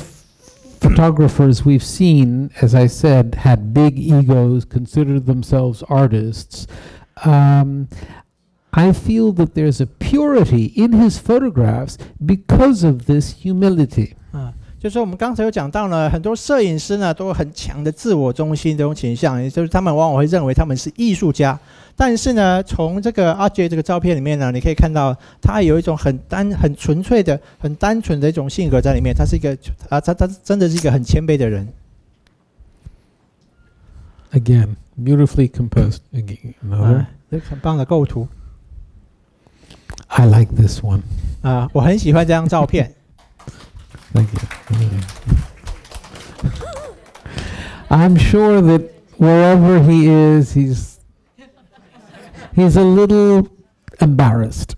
photographers we've seen, as I said, had big egos, considered themselves artists. I feel that there's a purity in his photographs because of this humility. 就是我们刚才有讲到呢，很多摄影师呢都有很强的自我中心这种倾向，也就是他们往往会认为他们是艺术家。但是呢，从这个阿杰这个照片里面呢，你可以看到他有一种很纯粹的、很单纯的一种性格在里面。他是一个他真的是一个很谦卑的人。Again, beautifully composed. Another. 很棒的构图。I like this one. 我很喜欢这张照片。Thank you. I'm sure that wherever he is, he's a little embarrassed.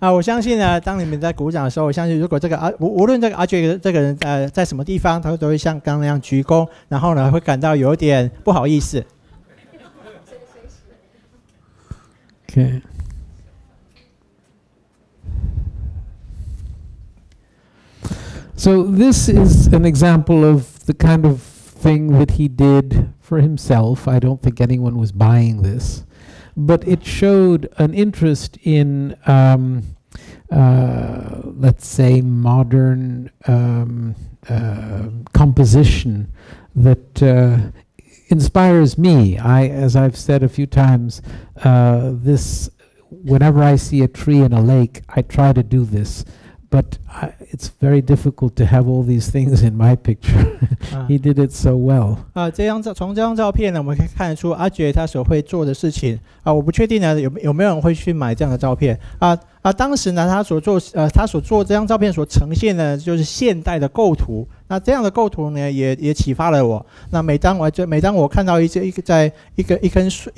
我相信呢，当你们在鼓掌的时候，我相信如果这个无论这个阿杰这个人在什么地方，他都会像刚刚那样鞠躬，然后呢会感到有点不好意思。Okay. So this is an example of the kind of thing that he did for himself. I don't think anyone was buying this, but it showed an interest in, let's say, modern composition that inspires me. As I've said a few times, whenever I see a tree in a lake, I try to do this. But it's very difficult to have all these things in my picture. He did it so well. 从这张照片呢，我们可以看得出阿杰他所会做的事情我不确定呢有没有人会去买这样的照片当时呢他所做这张照片所呈现的就是现代的构图。那这样的构图呢也启发了我。那每当我看到一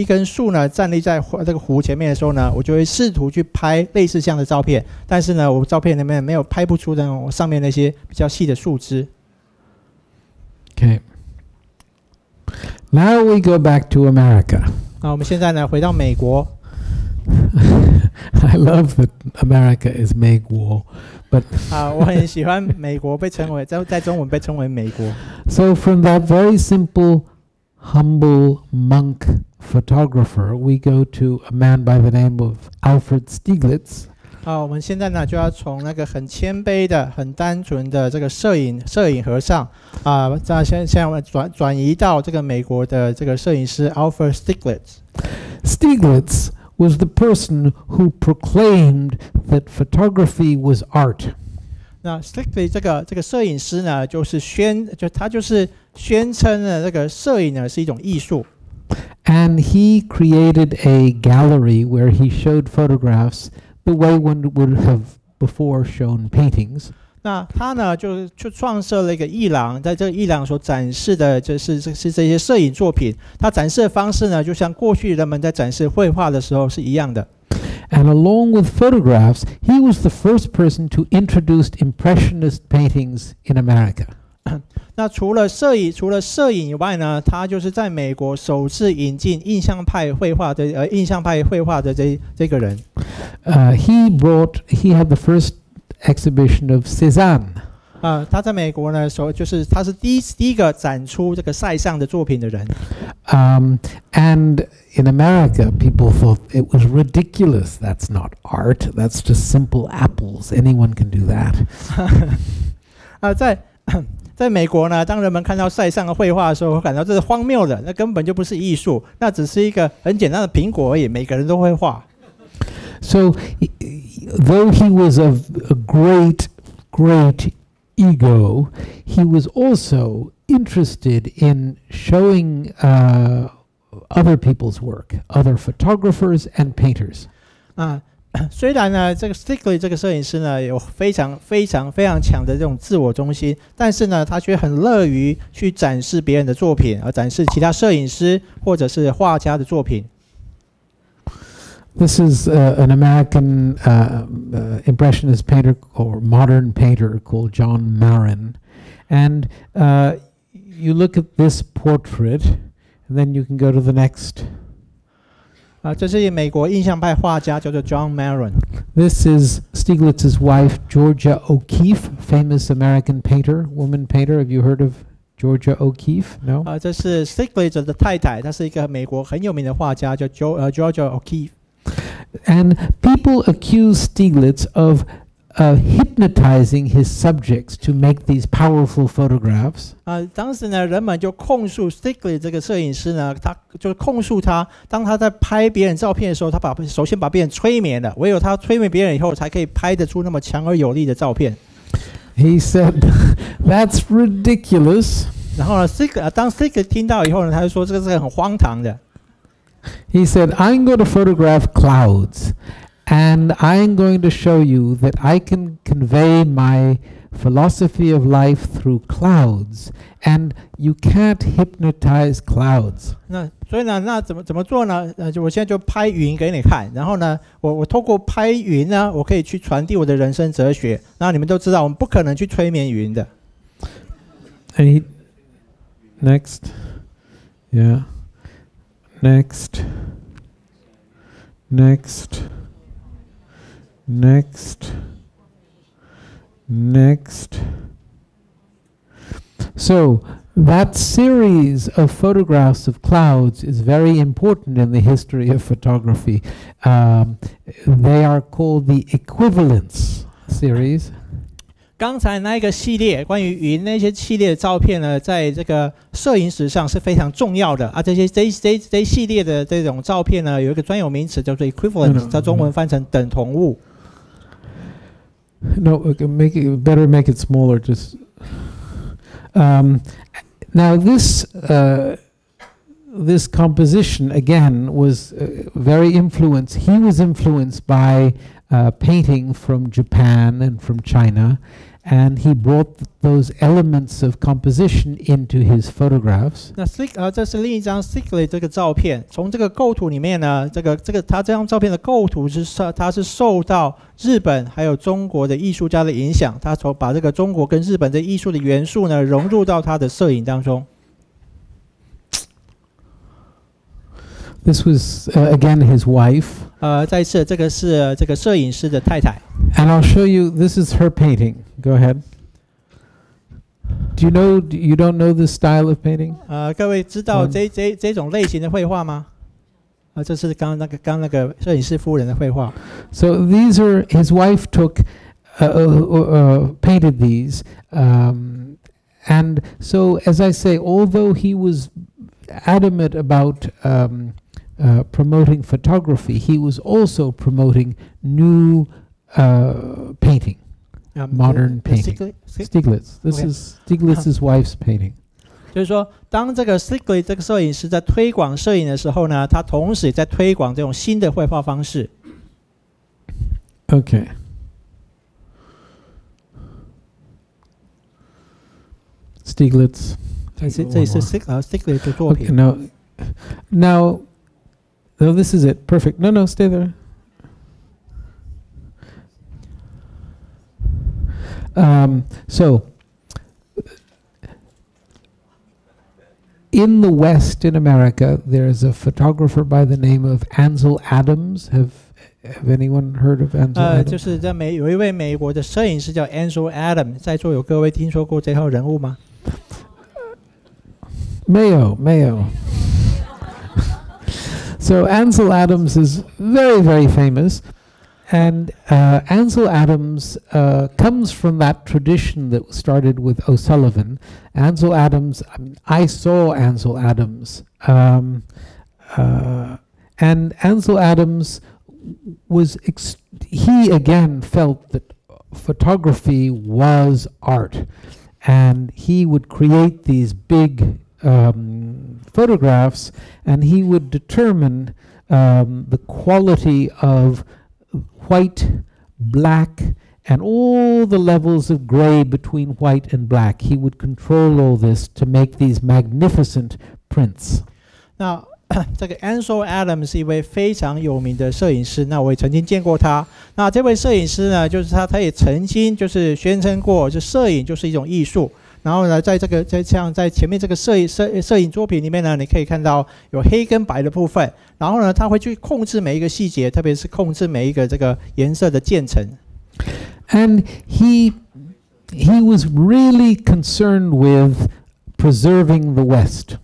根树呢站立在这个湖前面的时候呢，我就会试图去拍类似这样的照片。但是呢，我照片里面没有拍不出那种上面那些比较细的树枝。Okay. Now we go back to America. 我们现在呢回到美国。I love that America is 美国。But 我很喜欢美国被称为在中文被称为美国。So from that very simple, humble monk photographer, we go to a man by the name of Alfred Stieglitz. 我们现在呢就要从那个很谦卑的、很单纯的这个摄影和尚现在我们转移到这个美国的这个摄影师 Alfred Stieglitz。Stieglitz was the person who proclaimed that photography was art. 那 Stieglitz 这个摄影师呢，他就是宣称呢，这个摄影呢是一种艺术。And he created a gallery where he showed photographs the way one would have before shown paintings. 那他呢就创设了一个艺廊，在这个艺廊所展示的是这些摄影作品。他展示的方式呢，就像过去人们在展示绘画的时候是一样的。And along with photographs, he was the first person to introduce impressionist paintings in America. 那除了摄影以外呢，他就是在美国首次引进印象派绘画的这个人。He had the first exhibition of Cézanne. 他在美国呢，就是他是第一个展出这个塞尚的作品的人。And in America, people thought it was ridiculous. That's not art. That's just simple apples. Anyone can do that. 在美国呢，当人们看到塞尚的绘画的时候，会感到这是荒谬的，那根本就不是艺术，那只是一个很简单的苹果而已，每个人都会画。So, though he was a great ego, he was also interested in showing other people's work, other photographers and painters. 虽然呢，这个 Stiglitz 这个摄影师呢有非常强的这种自我中心，但是呢，他却很乐于去展示别人的作品，而展示其他摄影师或者是画家的作品。This is an American impressionist painter or modern painter called John Marin, and you look at this portrait, and then you can go to the next. 这是美国印象派画家，叫做 John Marin。This is Stieglitz's wife, Georgia O'Keeffe, famous American painter, woman painter. Have you heard of Georgia O'Keeffe? No. 这是 Stiglitz 的太太，她是一个美国很有名的画家，叫Georgia O'Keeffe。And people accuse Stieglitz of hypnotizing his subjects to make these powerful photographs. 当时呢，人们就控诉 Stiglitz 这个摄影师呢，他就控诉他，当他在拍别人照片的时候，他首先把别人催眠了，唯有他催眠别人以后，才可以拍得出那么强而有力的照片。He said, "That's ridiculous." 然后呢，当 Stiglitz 听到以后呢，他就说这个是很荒唐的。He said, "I'm going to photograph clouds, and I'm going to show you that I can convey my philosophy of life through clouds, and you can't hypnotize clouds." 所以呢，那怎么做呢？我现在就拍云给你看，然后呢，我透过拍云呢，我可以去传递我的人生哲学。那你们都知道，我们不可能去催眠云的。And next, yeah. Next. So that series of photographs of clouds is very important in the history of photography. They are called the equivalence series. 刚才那一个系列关于云那些系列的照片呢，在这个摄影史上是非常重要的啊。这一系列的这种照片呢，有一个专有名词叫做 equivalence， 在中文翻成等同物。No, better make it smaller. Just now this composition again was very influenced. He was influenced by painting from Japan and from China, and he brought those elements of composition into his photographs. 那这是另一张 Stiglitz 这个照片，从这个构图里面呢，他这张照片的构图他是受到日本还有中国的艺术家的影响，他把这个中国跟日本的艺术的元素呢融入到他的摄影当中。This was again his wife. 再一次，这个是这个摄影师的太太。And I'll show you. This is her painting. Go ahead. Do you know? You don't know this style of painting? 各位知道这种类型的绘画吗？这是刚那个摄影师夫人的绘画。So these are his wife took painted these, and so as I say, although he was adamant about promoting photography, he was also promoting new painting, modern painting. Stieglitz. This is Stieglitz's wife's painting. 就是说，当这个 Stiglitz 这个摄影师在推广摄影的时候呢，他同时也在推广这种新的绘画方式。Okay. Stieglitz. 这也是 Stiglitz 的作品。Okay, now, this is it. Perfect. No, stay there. So, in the West, in America, there's a photographer by the name of Ansel Adams. Have anyone heard of Ansel Adams? 就是有一位美国的摄影师叫 Ansel Adams， 在座有各位听说过这号人物吗？ Mayo. So Ansel Adams is very, very famous. And Ansel Adams comes from that tradition that started with O'Sullivan. Ansel Adams, I saw Ansel Adams. And Ansel Adams he again felt that photography was art. And he would create these big photographs, and he would determine the quality of white, black, and all the levels of gray between white and black. He would control all this to make these magnificent prints. 那这个 Ansel Adams 是一位非常有名的摄影师，那我也曾经见过他。那这位摄影师呢，就是他也曾经就是宣称过，就摄影就是一种艺术。然后呢，在前面这个摄影作品里面呢，你可以看到有黑跟白的部分。然后呢，他会去控制每一个细节，特别是控制每一个这个颜色的渐层。And he was really concerned with preserving the West.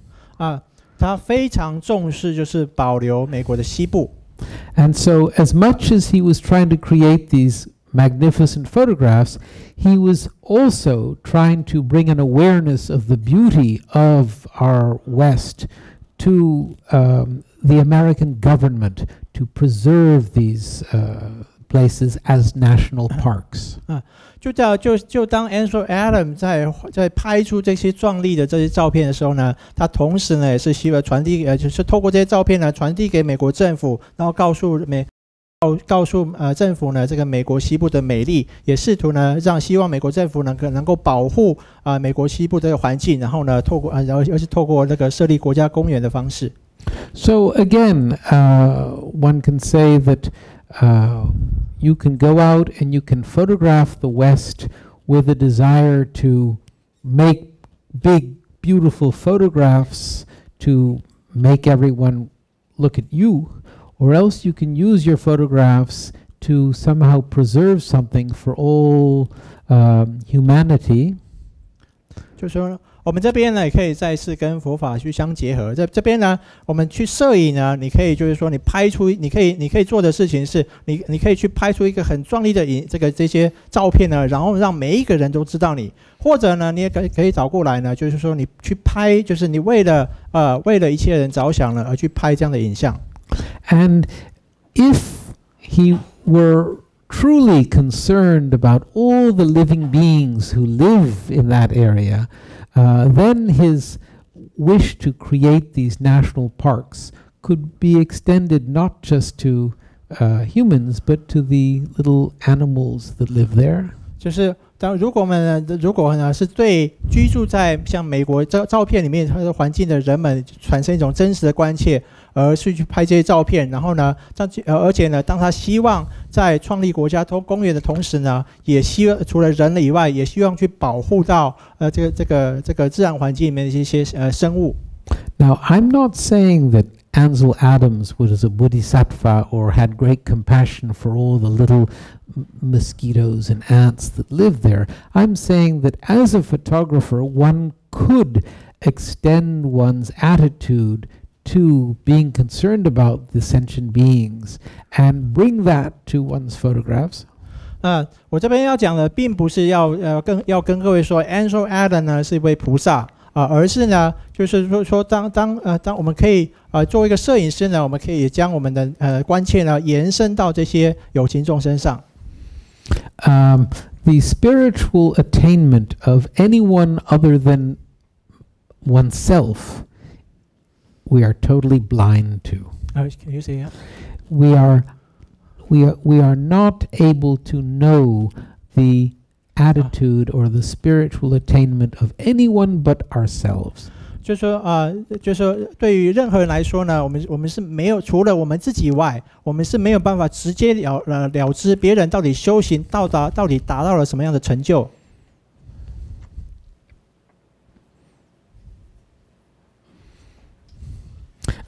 他非常重视就是保留美国的西部。And so, as much as he was trying to create these magnificent photographs, he was also trying to bring an awareness of the beauty of our West to the American government to preserve these places as national parks. 就当 Ansel Adams 在拍出这些壮丽的这些照片的时候呢，他同时呢也是希望传递就是透过这些照片呢传递给美国政府，然后告诉政府呢这个美国西部的美丽，也试图呢希望美国政府能够保护美国西部这个环境，然后呢而是透过那个设立国家公园的方式。So again, one can say that you can go out and you can photograph the West with a desire to make big, beautiful photographs to make everyone look at you, or else you can use your photographs to somehow preserve something for all humanity. 就是说我们这边呢，也可以再次跟佛法去相结合。在这边呢，我们去摄影呢，你可以就是说，你可以做的事情是，你可以去拍出一个很壮丽的这些照片呢，然后让每一个人都知道你。或者呢，你也可以找过来呢，就是说你去拍，就是你为了一切人着想了而去拍这样的影像。And if he were truly concerned about all the living beings who live in that area, then his wish to create these national parks could be extended not just to humans, but to the little animals that live there. 就是如果呢是对居住在像美国照片里面它的环境的人们产生一种真实的关切，而去拍这些照片，然后呢，而且呢，当他希望在创立国家公园的同时呢，也希望除了人类以外，也希望去保护到这个自然环境里面的一些生物。Now, I'm not saying that Ansel Adams was a bodhisattva or had great compassion for all the little mosquitoes and ants that live there. I'm saying that as a photographer, one could extend one's attitude to being concerned about the sentient beings and bring that to one's photographs. 我这边要讲的并不是要跟各位说 Ansel Adams 呢是一位菩萨而是呢就是说当我们可以作为一个摄影师呢，我们可以将我们的关切呢延伸到这些有情众身上。The spiritual attainment of anyone other than oneself, we are totally blind to. Can you say that? We are not able to know the attitude or the spiritual attainment of anyone but ourselves. 就是说对于任何人来说呢，我们是没有除了我们自己以外，我们是没有办法直接了知别人到底修行到底达到了什么样的成就。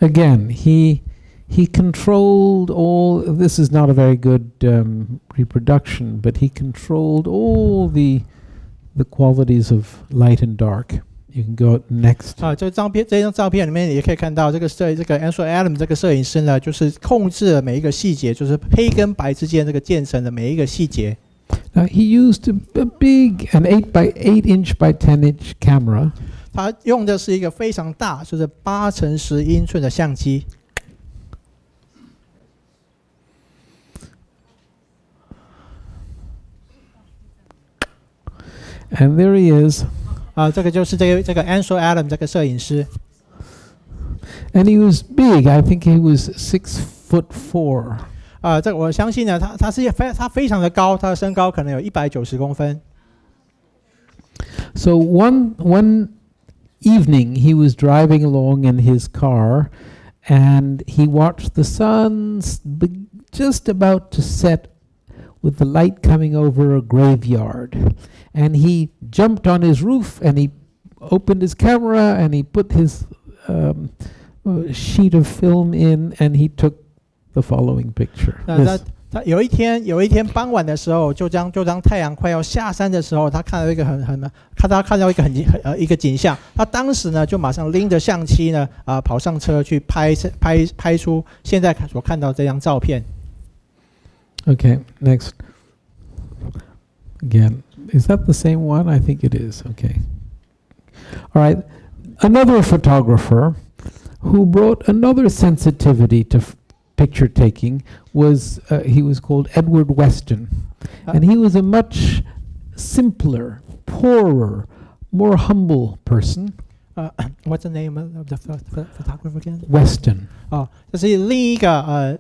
Again, he He controlled all. This is not a very good reproduction, but he controlled all the qualities of light and dark. You can go next. 这张照片里面也可以看到，这个 Ansel Adams 这个摄影师呢，就是控制了每一个细节，就是黑跟白之间这个渐层的每一个细节。Now he used a big, an 8 by 10 inch camera. 他用的是一个非常大，就是8x10英寸的相机。And there he is. 这个就是这个 Ansel Adams 这个摄影师。And he was big. I think he was 6'4". 这个我相信呢，他非常的高，他的身高可能有190公分。So one evening he was driving along in his car, and he watched the sun just about to set, with the light coming over a graveyard. And he jumped on his roof, and he opened his camera, and he put his sheet of film in, and he took the following picture. 他有一天傍晚的时候，就当太阳快要下山的时候，他看到一个一个景象。他当时呢，就马上拎着相机呢，跑上车去拍出现在所看到这张照片。Okay, next. Again, is that the same one? I think it is. Okay. All right. Another photographer who brought another sensitivity to picture taking was he was called Edward Weston, and he was a much simpler, poorer, more humble person. What's the name of the photographer again? Weston. 这是另一个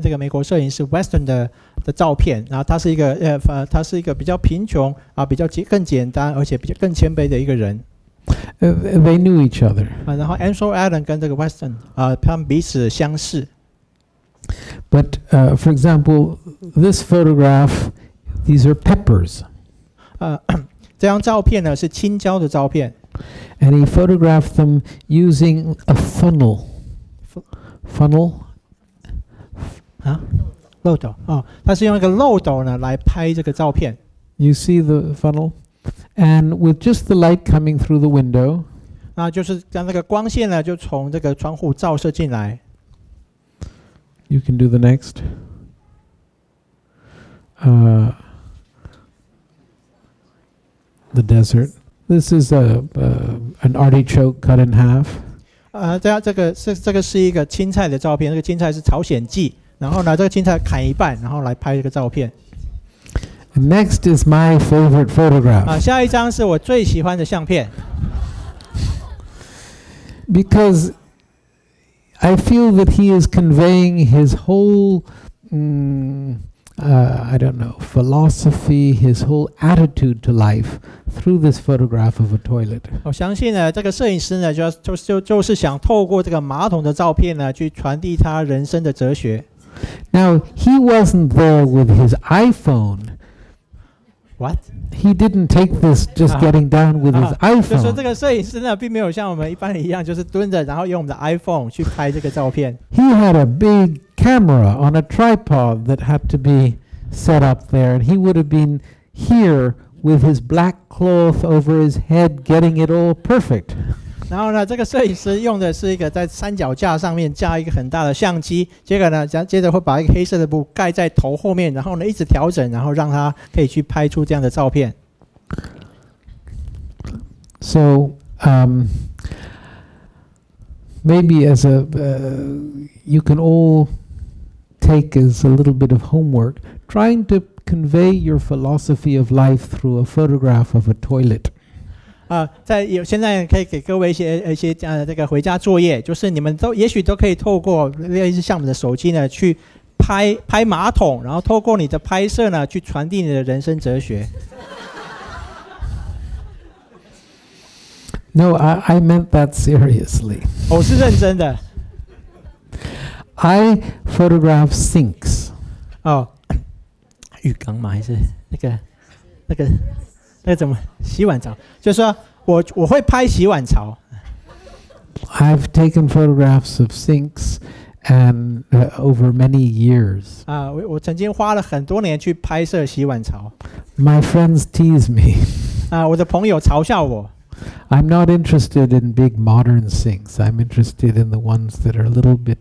这个美国摄影师 Weston 的照片，然后他是一个比较贫穷比较更简单而且更谦卑的一个人。They knew each other. 然后 Ansel Adams 跟这个 Weston 他们彼此相识。But for example, this photograph, these are peppers. 这张照片呢是青椒的照片。And he photographed them using a funnel. Funnel? 漏斗他是用一个漏斗呢来拍这个照片。You see the funnel? And with just the light coming through the window. 就是将那个光线呢就从这个窗户照射进来。You can do the next. The desert. This is an artichoke cut in half. 这个是一个青菜的照片，这个青菜是朝鲜蓟，然后呢，这个青菜砍一半，然后来拍这个照片。And next is my favorite photograph. 下一张是我最喜欢的相片。Because I feel that he is conveying his whole, I don't know, philosophy, his whole attitude to life through this photograph of a toilet. 我相信呢，这个摄影师呢，就是想透过这个马桶的照片呢，去传递他人生的哲学。Now, he wasn't there with his iPhone. What? He didn't take this just getting down with his iPhone. 就说这个摄影师呢，并没有像我们一般人一样，就是蹲着，然后用我们的 iPhone 去拍这个照片。He had a big camera on a tripod that had to be set up there, and he would have been here with his black cloth over his head, getting it all perfect. 然后呢，这个摄影师用的是一个在三脚架上面架一个很大的相机，接着会把一个黑色的布盖在头后面，然后呢一直调整，然后让他可以去拍出这样的照片。So maybe as you can all take as a little bit of homework, trying to convey your philosophy of life through a photograph of a toilet. 现在可以给各位一些这个回家作业，就是你们也许都可以透过类似像我们的手机呢，去拍马桶，然后透过你的拍摄呢，去传递你的人生哲学。No, I meant that seriously. 我是认真的。I photograph sinks. 浴缸吗？还是那个怎么洗碗槽？就是说我会拍洗碗槽。I've taken photographs of sinks, and over many years. 我曾经花了很多年去拍摄洗碗槽。My friends tease me. 我的朋友嘲笑我。I'm not interested in big modern sinks. I'm interested in the ones that are a little bit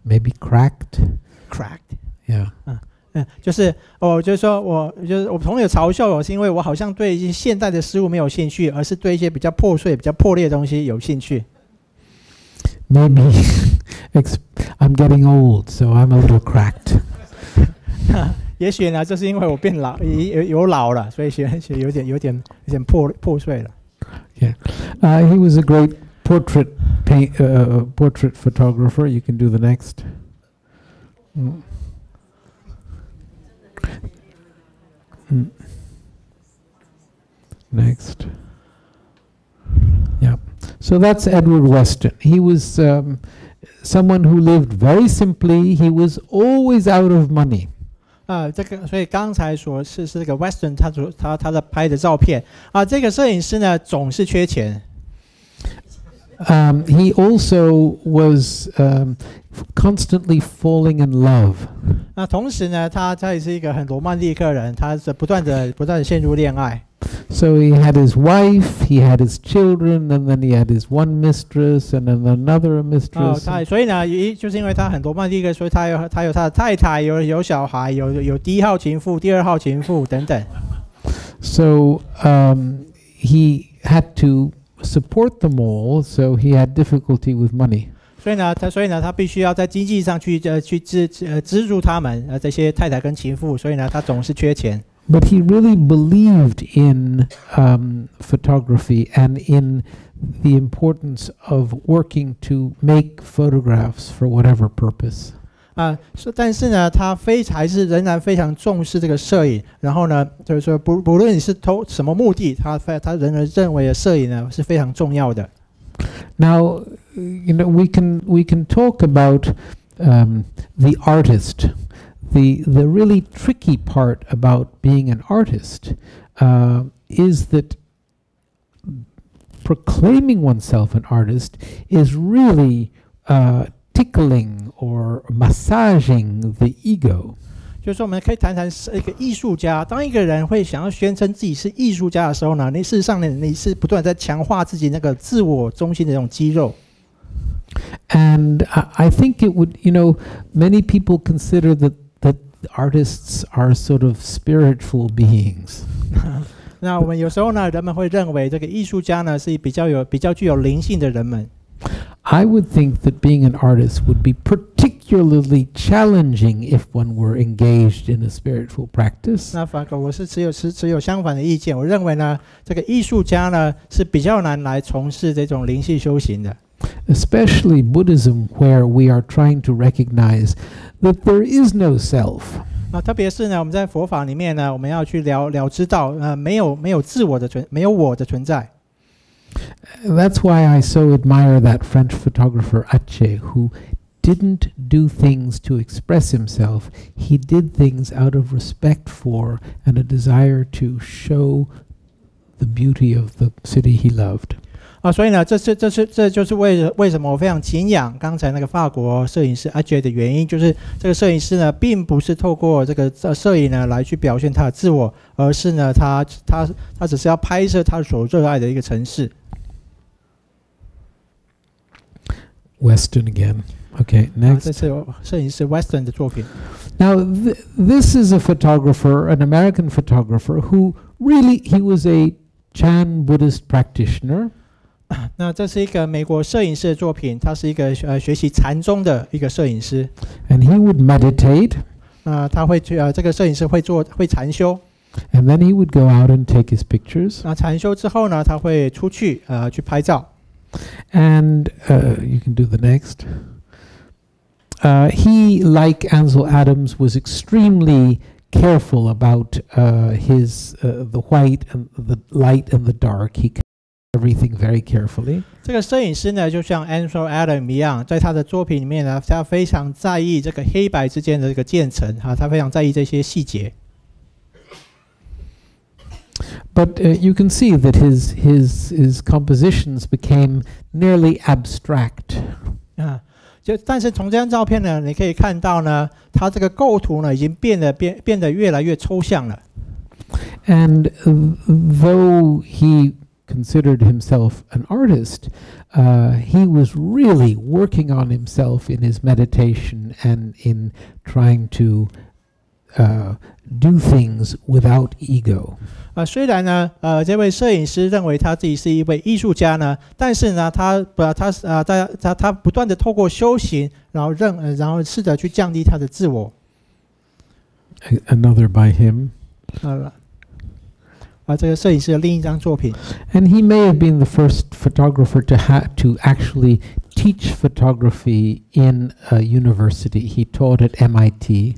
maybe cracked. Cracked. Yeah. 就是我朋友嘲笑我，是因为我好像对一些现代的事物没有兴趣，而是对一些比较破碎、比较破裂的东西有兴趣。Maybe I'm getting old, so I'm a little cracked. 也许呢，就是因为我变老，有老了，所以有点破碎了。Yeah, he was a great portrait photographer. You can do the next. Next. Yeah. So that's Edward Weston. He was someone who lived very simply. He was always out of money. 所以刚才说是这个 Weston 他的拍的照片这个摄影师呢总是缺钱。He also was constantly falling in love. 同时呢，他也是一个很罗曼蒂克人，他是不断的陷入恋爱。So he had his wife, he had his children, and then he had his one mistress, and then another mistress. 所以呢，就是因为他很罗曼蒂克，所以他有他的太太，有小孩，有第一号情妇、第二号情妇等等。So he had to support them all, so he had difficulty with money. 所以呢，他必须要在经济上去资助他们这些太太跟情妇，所以呢，他总是缺钱。But he really believed in photography and in the importance of working to make photographs for whatever purpose. 但是呢，他还是仍然非常重视这个摄影。然后呢，就是说不论你是什么目的，他仍然认为摄影呢是非常重要的。Now, we can talk about the artist. The really tricky part about being an artist is that proclaiming oneself an artist is really tickling or massaging the ego. 就是说，我们可以谈谈一个艺术家。当一个人会想要宣称自己是艺术家的时候呢，事实上呢，你是不断在强化自己那个自我中心的这种肌肉。And I think it would, many people consider that artists are sort of spiritual beings. 那我们有时候呢，人们会认为这个艺术家呢是比较具有灵性的人们。I would think that being an artist would be particularly challenging if one were engaged in a spiritual practice. 那反而我是持有相反的意见。我认为呢，这个艺术家呢是比较难来从事这种灵性修行的。Especially Buddhism, where we are trying to recognize that there is no self. 特别是呢，我们在佛法里面呢，我们要去了知道，没有自我的没有我的存在。That's why I so admire that French photographer Ache, who didn't do things to express himself. He did things out of respect for and a desire to show the beauty of the city he loved. 所以呢，这就是为什么我非常敬仰刚才那个法国摄影师阿杰的原因，就是这个摄影师呢，并不是透过这个摄影呢来去表现他的自我，而是呢，他只是要拍摄他所热爱的一个城市。Weston again. Okay, next. 这是摄影师 Weston 的作品。Now, this is a photographer, an American photographer, who he was a Chan Buddhist practitioner. 那这是一个美国摄影师的作品，他是一个学习禅宗的一个摄影师。And he would meditate. 他会这个摄影师会禅修。And then he would go out and take his pictures. 那禅修之后呢，他会出去去拍照。And you can do the next. He, like Ansel Adams, was extremely careful about the white and the light and the dark. He everything very carefully. 这个摄影师呢，就像 Ansel Adams 一样，在他的作品里面呢，他非常在意这个黑白之间的这个渐层他非常在意这些细节。But you can see that his compositions became nearly abstract. 但是从这张照片呢，你可以看到呢，它这个构图呢已经变得越来越抽象了。And though he considered himself an artist, he was really working on himself in his meditation and in trying to do things without ego. 虽然呢，这位摄影师认为他自己是一位艺术家呢，但是呢，他不断的透过修行，然后试着去降低他的自我。Another by him. 这个摄影师的另一张作品。And he may have been the first photographer to actually teach photography in a university. He taught at MIT.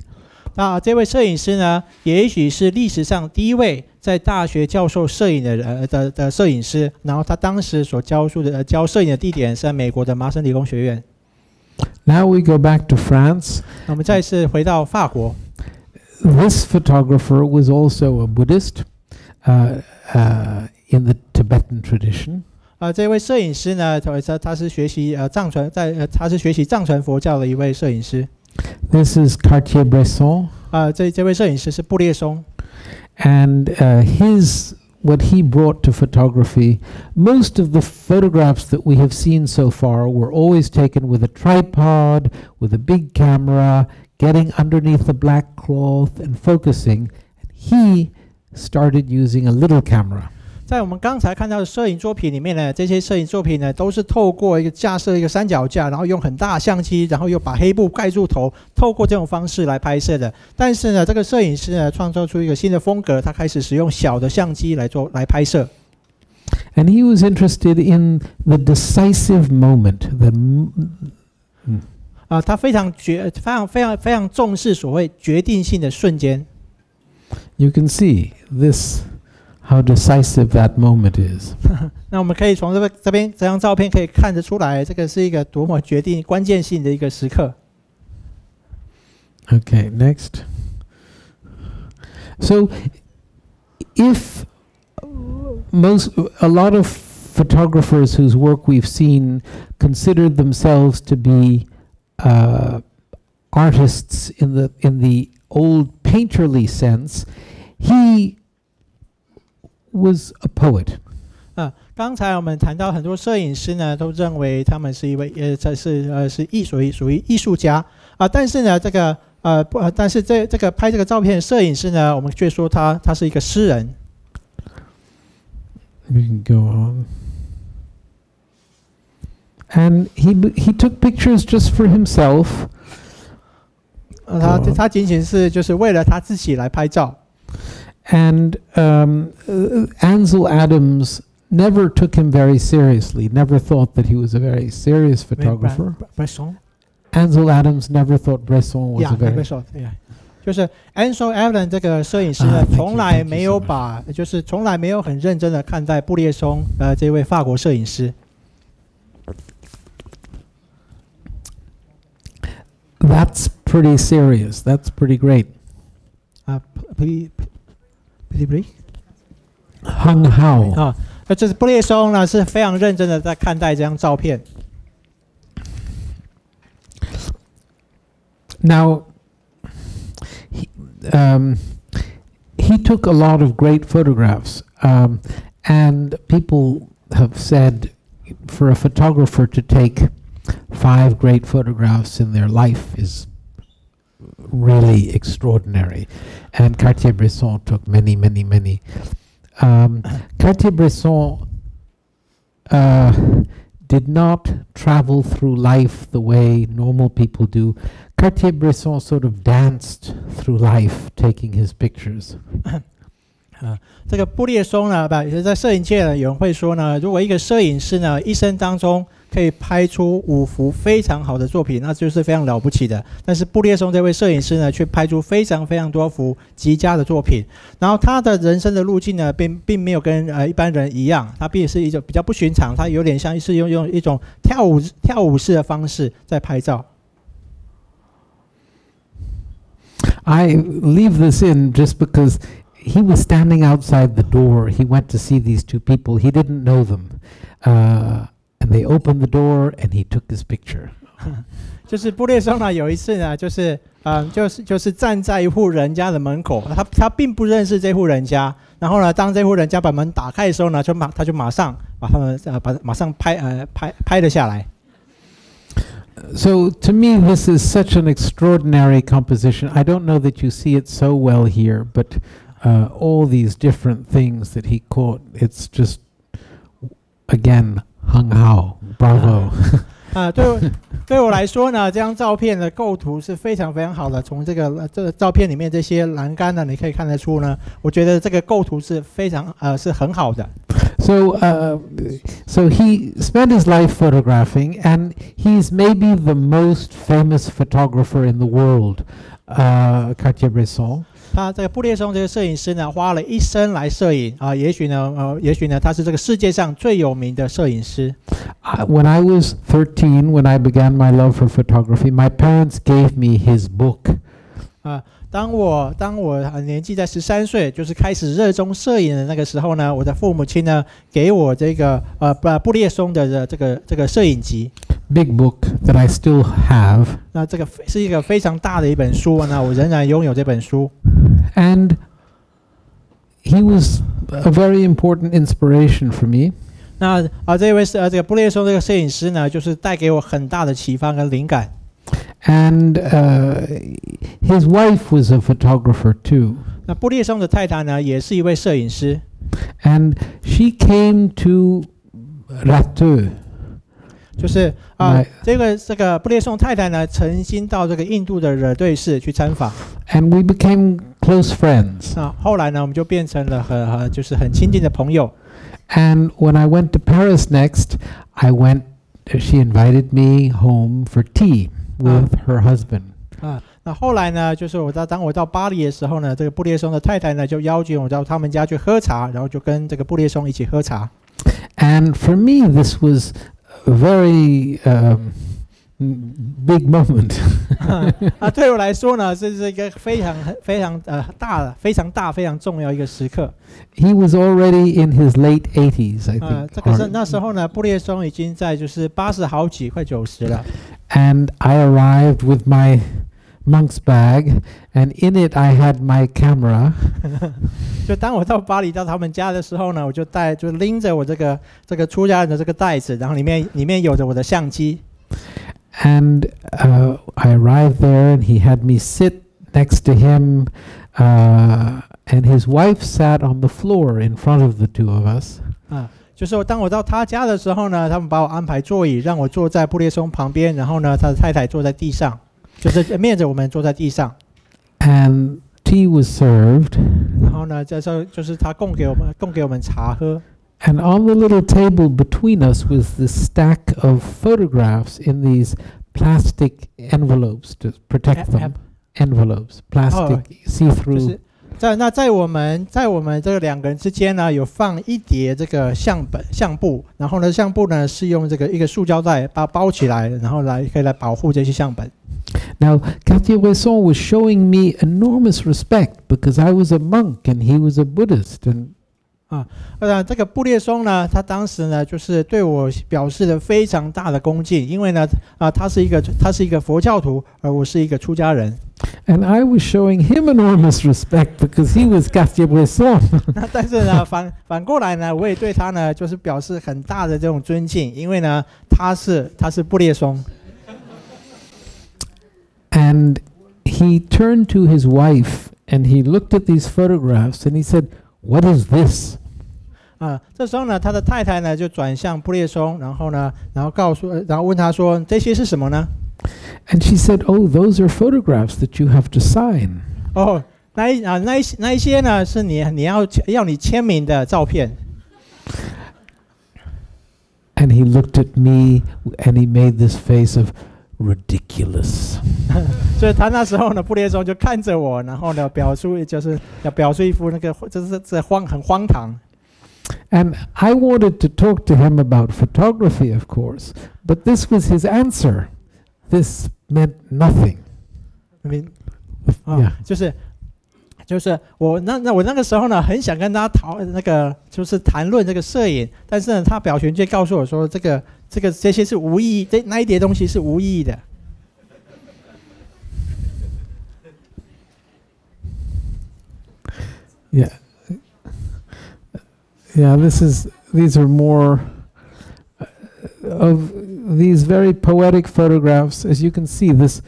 那这位摄影师呢，也许是历史上第一位在大学教授摄影的摄影师。然后他当时所教摄影的地点是在美国的麻省理工学院。Now we go back to France. 我们再次回到法国。This photographer was also a Buddhist. In the Tibetan tradition. 这位摄影师呢，他是学习藏传佛教的一位摄影师。This is Cartier-Bresson. 这位摄影师是布列松。And what he brought to photography, most of the photographs that we have seen so far were always taken with a tripod, with a big camera, getting underneath the black cloth and focusing. He started using a little camera. 在我们刚才看到的摄影作品里面呢，这些摄影作品呢，都是透过架设一个三脚架，然后用很大的相机，然后又把黑布盖住头，透过这种方式来拍摄的。但是呢，这个摄影师呢，创造出一个新的风格，他开始使用小的相机来拍摄。And he was interested in the decisive moment. 他非常重视所谓决定性的瞬间。You can see how decisive that moment is. 那我们可以从这张照片可以看得出来，这个是一个多么关键性的一个时刻。Okay, next. So, if a lot of photographers whose work we've seen considered themselves to be artists in the old painterly sense, he was a poet. 刚才我们谈到很多摄影师呢，都认为他们是一位属于艺术家但是呢，但是这个拍这个照片的摄影师呢，我们却说他是一个诗人。We can go on. And he took pictures just for himself. 他仅仅是就是为了他自己来拍照。And Ansel Adams never took him very seriously, never thought that he was a very serious photographer. Ansel Adams never thought Bresson was a very... Yeah. 就是 Ansel Adams 这个摄影师呢，从来没有很认真的看待布列松这位法国摄影师。That's pretty serious. That's pretty great. Pretty 很好这是布列松呢，是非常认真的在看待这张照片。Now, he took a lot of great photographs, and people have said for a photographer to take 5 great photographs in their life is really extraordinary. And Cartier-Bresson took many, many, many. Cartier-Bresson did not travel through life the way normal people do. Cartier-Bresson sort of danced through life, taking his pictures. 这个布列松呢，在摄影界呢，有人会说呢，如果一个摄影师呢，一生当中可以拍出5幅非常好的作品，那就是非常了不起的。但是布列松这位摄影师呢，却拍出非常非常多幅极佳的作品。然后他的人生的路径呢，并没有跟一般人一样，他并是一种比较不寻常，他有点像是用一种跳舞式的方式在拍照。I leave this in just because he was standing outside the door. He went to see these 2 people. He didn't know them. And they opened the door and he took his picture. 就是布列松呢，有一次呢，就是站在一户人家的门口，他并不认识这户人家，然后呢，当这户人家把门打开的时候呢，他就马上把他们马上拍了下来。So to me, this is such an extraordinary composition. I don't know that you see it so well here, but all these different things that he caught, it's just, again, Hung Hao, bravo. 对我来说呢，这张照片的构图是非常非常好的。从这个照片里面这些栏杆呢，你可以看得出呢，我觉得这个构图是非常是很好的。So he spent his life photographing, and he's maybe the most famous photographer in the world, Cartier-Bresson. 他这个布列松这个摄影师呢，花了一生来摄影啊，也许呢，他是这个世界上最有名的摄影师。When I was 13, when I began my love for photography, my parents gave me his book. 当我年纪在13岁，就是开始热衷摄影的那个时候呢，我的父母亲呢给我这个布列松的这个摄影集。Big book that I still have. 那这个是一个非常大的一本书，那我仍然拥有这本书。And he was a very important inspiration for me. 那这位这个布列松这个摄影师呢，就是带给我很大的启发跟灵感。And his wife was a photographer too. 那布列松的太太呢，也是一位摄影师。And she came to Rateux. 就是这个布列松太太呢，曾经到这个印度的惹对市去参访。And we became close friends. 后来呢，我们就变成了很亲近的朋友。And when I went to Paris next, she invited me home for tea with her husband. 那后来呢，就是当我到巴黎的时候呢，这个布列松的太太呢就邀请我到他们家去喝茶，然后就跟这个布列松一起喝茶。And for me, this was a very big moment. 对我来说呢，这是一个非常大、非常重要一个时刻。He was already in his late 80s, I think. 这个是那时候呢，布列松已经在就是80好几，快90了。And I arrived with my monk's bag, and in it I had my camera. 就当我到巴黎到他们家的时候呢，我就拎着我这个出家人的这个袋子，然后里面有着我的相机。And I arrived there, and he had me sit next to him, and his wife sat on the floor in front of the two of us. 就是当我到他家的时候呢，他们把我安排座椅，让我坐在布列松旁边，然后呢，他的太太坐在地上，就是面着我们坐在地上。And tea was served. 然后呢，这时候就是他供给我们茶喝。And on the little table between us was this stack of photographs in these plastic envelopes to protect them. Envelopes, plastic, see-through. 在我们这个两个人之间呢，有放一叠这个相簿，然后呢，相簿呢是用这个一个塑胶袋把它包起来，然后可以来保护这些相本。Now, Cartier-Bresson was showing me enormous respect because I was a monk and he was a Buddhist. And 这个布列松呢，他当时呢就是对我表示了非常大的恭敬，因为呢他是一个佛教徒，而我是一个出家人。And I was showing him enormous respect because he was Cartier-Bresson. 但是呢，反过来呢，我也对他呢就是表示很大的这种尊敬，因为呢他是布列松。And he turned to his wife and he looked at these photographs and he said, "What is this?" 这时候呢，他的太太呢就转向布列松，然后问他说：“这些是什么呢？” And she said, "Oh, those are photographs that you have to sign." 那一些呢是你要你签名的照片。And he looked at me and he made this face of ridiculous. 所以他那时候呢，布列松就看着我，然后呢表出一副那个这很荒唐。And I wanted to talk to him about photography, of course, but this was his answer. This meant nothing. 就是我那个时候呢，很想跟他谈论这个摄影，但是呢，他表情却告诉我说，这这些是无意义，那一叠东西是无意义的。Yeah, yeah. These are more of these very poetic photographs. As you can see, this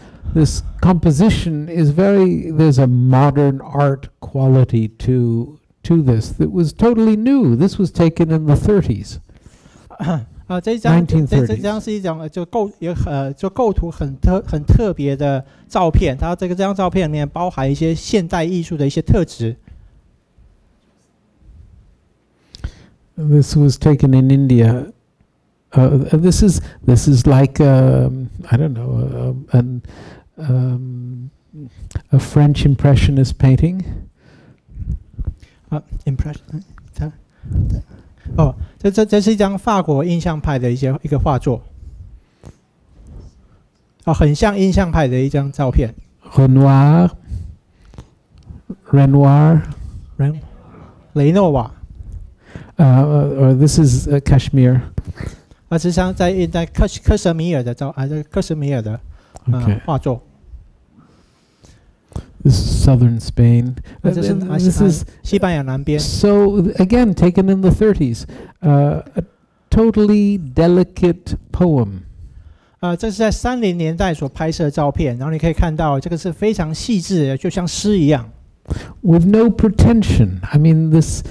composition is there's a modern art quality to this that was totally new. This was taken in the 30s. 这张是一张就构图很特别的照片，它这张照片里面包含一些现代艺术的一些特质。This was taken in India. This is like I don't know a French Impressionist painting. Impression. 这是一张法国印象派的一个画作。很像印象派的一张照片。Renoir. 雷诺瓦。Or this is Kashmir. 这是在克什米尔的画作。This is southern Spain. This is 西班牙南边。So again, taken in the 30s, a totally delicate poem. 这是在30年代所拍摄的照片，然后你可以看到这个是非常细致的，就像诗一样。With no pretension. I mean, there's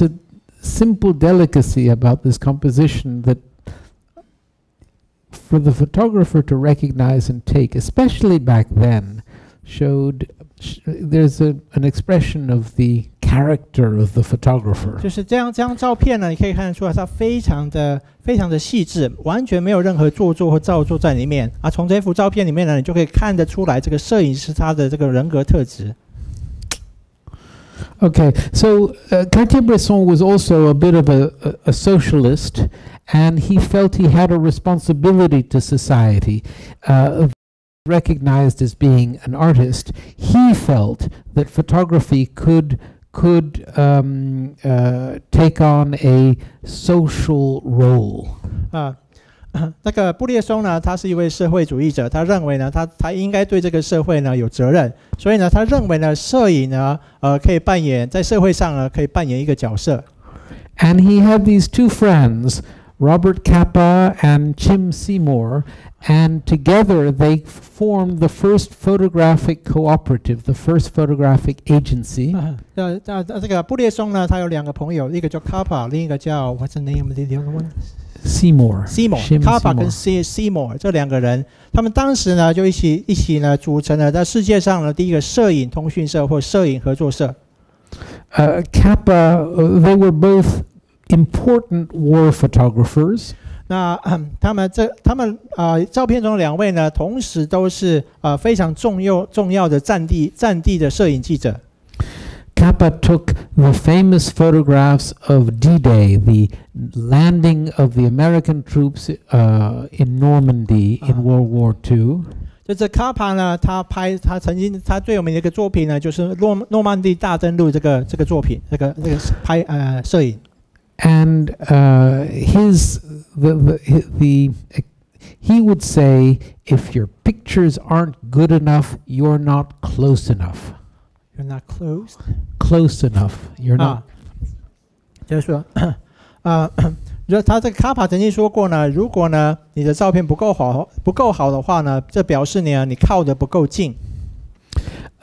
a simple delicacy about this composition that for the photographer to recognize and take, especially back then, showed there's an expression of the character of the photographer. 就是这张照片呢，你可以看得出来，它非常的细致，完全没有任何做作或造作在里面。从这幅照片里面呢，你就可以看得出来，这个摄影师他的这个人格特质。Okay, so Cartier-Bresson was also a bit of a socialist, and he felt he had a responsibility to society. Recognized as being an artist, he felt that photography could take on a social role. 那个布列松呢，他是一位社会主义者，他认为呢，他应该对这个社会呢有责任，所以呢，他认为呢，摄影呢，可以扮演在社会上呢，可以扮演一个角色。And he had these two friends, Robert Capa and Chim Seymour, and together they formed the first photographic cooperative, the first photographic agency. 这个布列松呢，他有2个朋友，一个叫 Capa， 另一个叫 What's the name of the other one？ Seymour. Capa 跟 Seymour 这2个人，他们当时呢就一起呢组成了在世界上呢第一个摄影通讯社或摄影合作社。Capa, they were both important war photographers. 那他们照片中的2位呢，同时都是非常重要的战地的摄影记者。Capa took the famous photographs of D-Day, the landing of the American troops in Normandy in World War II. 这Capa呢，他最有名的一个作品呢，就是诺曼底大登陆这个作品，这个拍摄影。And he would say, if your pictures aren't good enough, you're not close enough. You're not close. Close enough. You're not. 就是说，他这个Capa曾经说过呢，如果呢你的照片不够好的话呢，这表示你靠得不够近。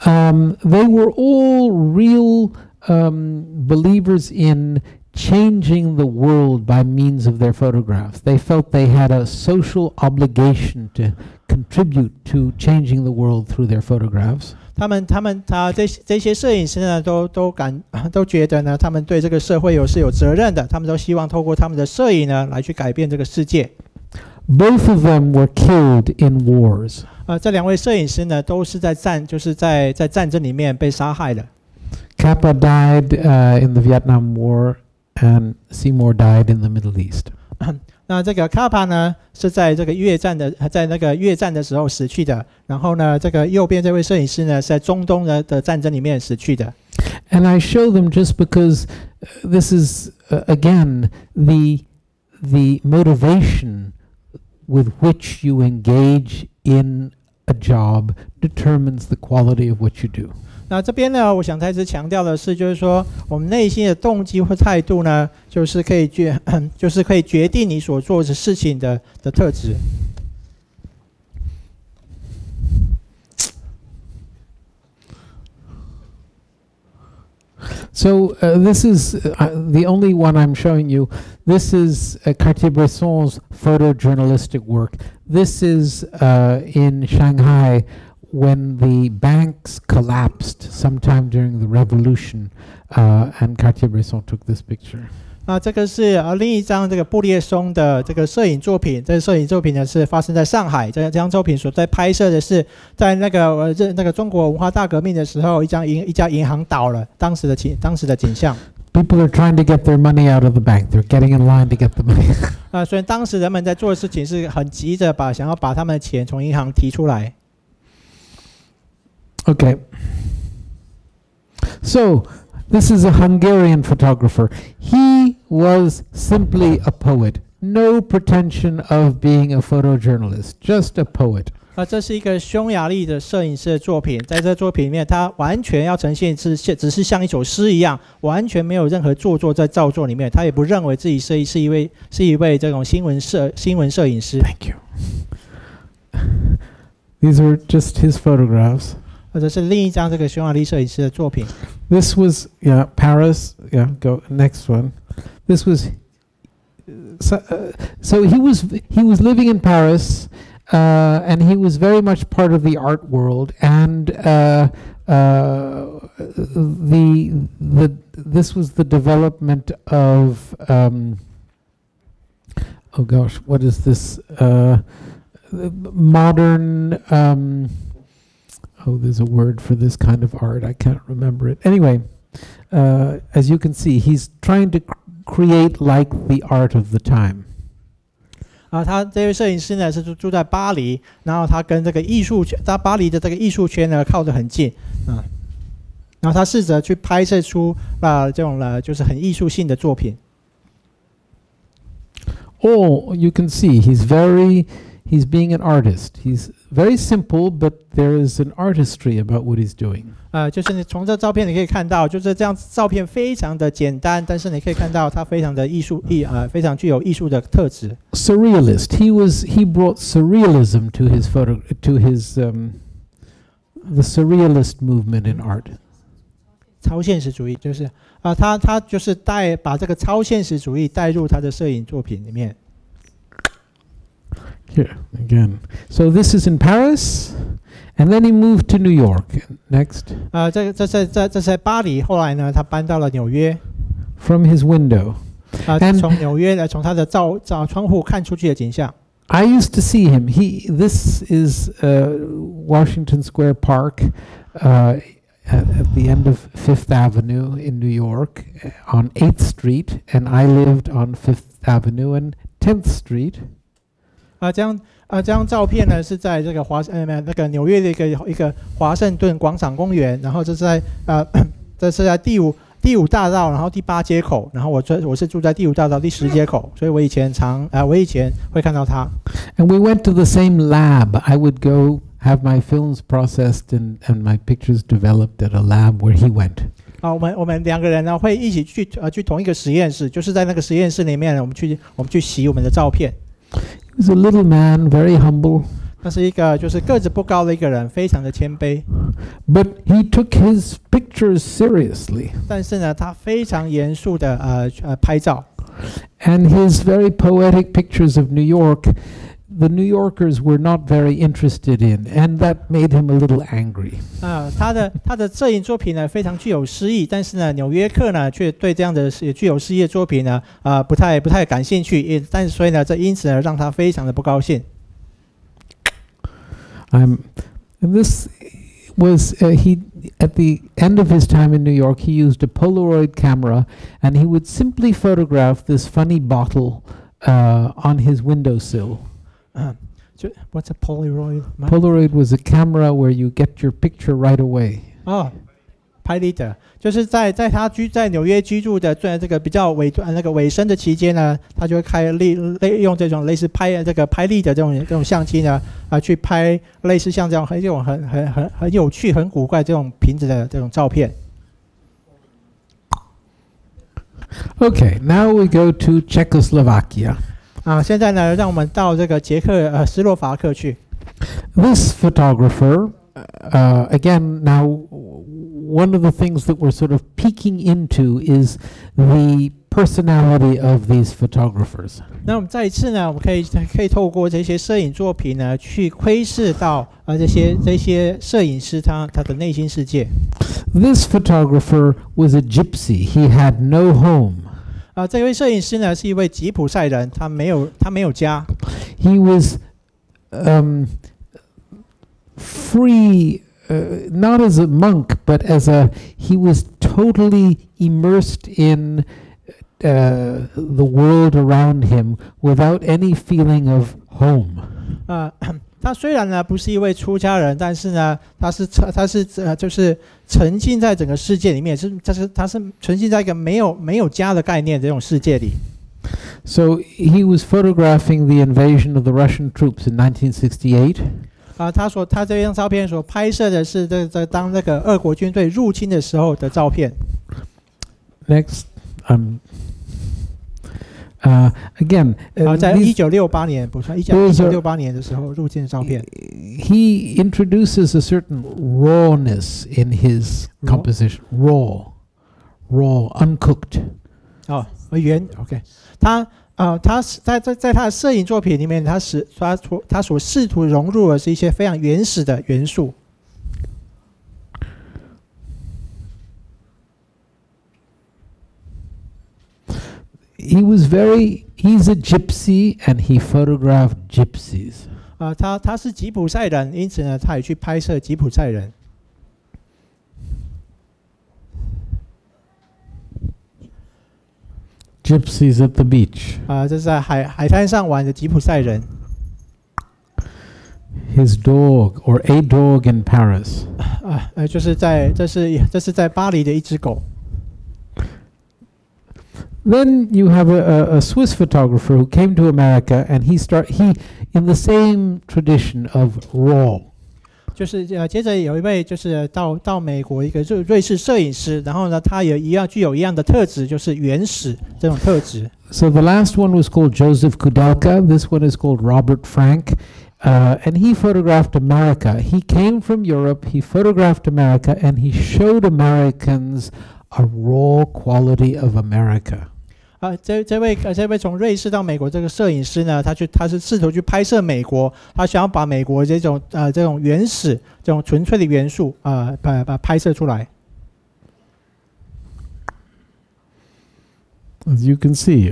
They were all real believers in changing the world by means of their photographs. They felt they had a social obligation to contribute to changing the world through their photographs. 这些摄影师呢，都觉得呢，他们对这个社会是有责任的，他们都希望透过他们的摄影呢，来去改变这个世界。Both of them were killed in wars. 这2位摄影师呢，都是在战争里面被杀害的。Capa died in the Vietnam War, and Seymour died in the Middle East. 那这个Capa呢，是在那个越战的时候死去的。然后呢，这个右边这位摄影师呢，是在中东的战争里面死去的。And I show them just because this is again the motivation with which you engage in a job determines the quality of what you do. 那这边呢，我想再次强调的是，就是说我们内心的动机或态度呢，就是可以决定你所做的事情的特质。So this is the only one I'm showing you. This is Cartier-Bresson's photojournalistic work. This is in Shanghai when the banks collapsed sometime during the revolution, and Cartier-Bresson took this picture. 这个是另一张这个布列松的这个摄影作品。这个摄影作品呢是发生在上海。这张作品所在拍摄的是在那个中国文化大革命的时候，一家银行倒了，当时的景象。People are trying to get their money out of the bank. They're getting in line to get the money. 所以当时人们在做的事情是很急着想要把他们的钱从银行提出来。Okay. So this is a Hungarian photographer. He was simply a poet. No pretension of being a photojournalist, just a poet. 这是一个匈牙利的摄影师的作品，在这作品里面，他完全要呈现只是像一首诗一样，完全没有任何做作在造作里面。他也不认为自己是一位这种新闻摄影师。Thank you. These are just his photographs. 或者是另一张这个匈牙利摄影师的作品。This was Paris. Yeah, go next one. This was so he was living in Paris, and he was very much part of the art world. And this was the development of oh gosh, what is this modern? Oh, there's a word for this kind of art. I can't remember it. Anyway, as you can see, he's trying to create like the art of the time. 他这位摄影师呢是住在巴黎，然后他跟这个他巴黎的这个艺术圈呢靠得很近然后他试着去拍摄出这种就是很艺术性的作品。Oh, you can see he's being an artist. He's very simple, but there is an artistry about what he's doing. 就是你从这照片你可以看到，就是这样照片非常的简单，但是你可以看到它非常的非常具有艺术的特质。Surrealist. He brought surrealism to his the surrealist movement in art. 超现实主义就是他就是把这个超现实主义带入他的摄影作品里面。Here again. So this is in Paris, and then he moved to New York. Next. 这是在巴黎，后来呢，他搬到了纽约。From his window. 从纽约从他的窗户看出去的景象。I used to see him. This is Washington Square Park, at the end of Fifth Avenue in New York, on 8th Street, and I lived on Fifth Avenue and 10th Street. 这张照片呢是在这个那个纽约的一个华盛顿广场公园，然后这是在第五大道，然后第8街口，然后我是住在第5大道第10街口，所以我以前会看到他。And we went to the same lab. I would go have my films processed and my pictures developed at a lab where he went. 我们两个人呢会一起去同一个实验室，就是在那个实验室里面呢，我们去洗我们的照片。He was a little man, very humble. 他是一个就是个子不高的一个人，非常的谦卑。But he took his pictures seriously. 但是呢，他非常严肃的拍照。And his very poetic pictures of New York, the New Yorkers were not very interested in, and that made him a little angry. 他的摄影作品呢非常具有诗意，但是呢，纽约客呢却对这样的具有诗意的作品呢不太感兴趣，所以呢，因此呢让他非常的不高兴。And this was he at the end of his time in New York. He used a Polaroid camera, and he would simply photograph this funny bottle on his windowsill. What's a Polaroid? Polaroid was a camera where you get your picture right away. leader， 就是在他在纽约居住的这个比较尾声的期间呢，他就会用这种类似拍 lead 的这种相机呢，去拍类似像这种很有趣、很古怪这种瓶子的这种照片。Okay, now we go to Czechoslovakia. 现在呢，让我们到这个斯洛伐克去。This photographer, again, now one of the things that we're sort of peeking into is the personality of these photographers. 那我们再一次呢，我们可以透过这些摄影作品呢，去窥视到这些摄影师他的内心世界。This photographer was a gypsy. He had no home. 这位摄影师呢是一位吉普赛人，他没有家。He was free, not as a monk, but he was totally immersed in the world around him without any feeling of home. 他虽然呢不是一位出家人，但是呢，他是就是沉浸在整个世界里面，他是沉浸在一个没有家的概念的这种世界里。So he was photographing the invasion of the Russian troops in 1968. 他这张照片所拍摄的是当那个俄国军队入侵的时候的照片。Next, again, 在1968年，不是1968年的时候入侵的照片。He introduces a certain rawness in his composition. Raw, uncooked. OK， 他在他的摄影作品里面，他所试图融入的是一些非常原始的元素。He's a gypsy and he photographed gypsies. 他是吉普赛人，因此呢，他也去拍摄吉普赛人。Gypsies at the beach. 这是在海滩上玩的吉普赛人。His dog or a dog in Paris. 这是在巴黎的一只狗。Then you have a Swiss photographer who came to America, and he in the same tradition of raw. 就是接着有一位就是到美国一个瑞士摄影师，然后呢，他也具有一样的特质，就是原始这种特质。So the last one was called Joseph Kudelka. This one is called Robert Frank. And he photographed America. He came from Europe, he photographed America, and he showed Americans a raw quality of America. 这位从瑞士到美国这个摄影师呢，他是试图去拍摄美国，他想要把美国这种原始、这种纯粹的元素把拍摄出来。As you can see,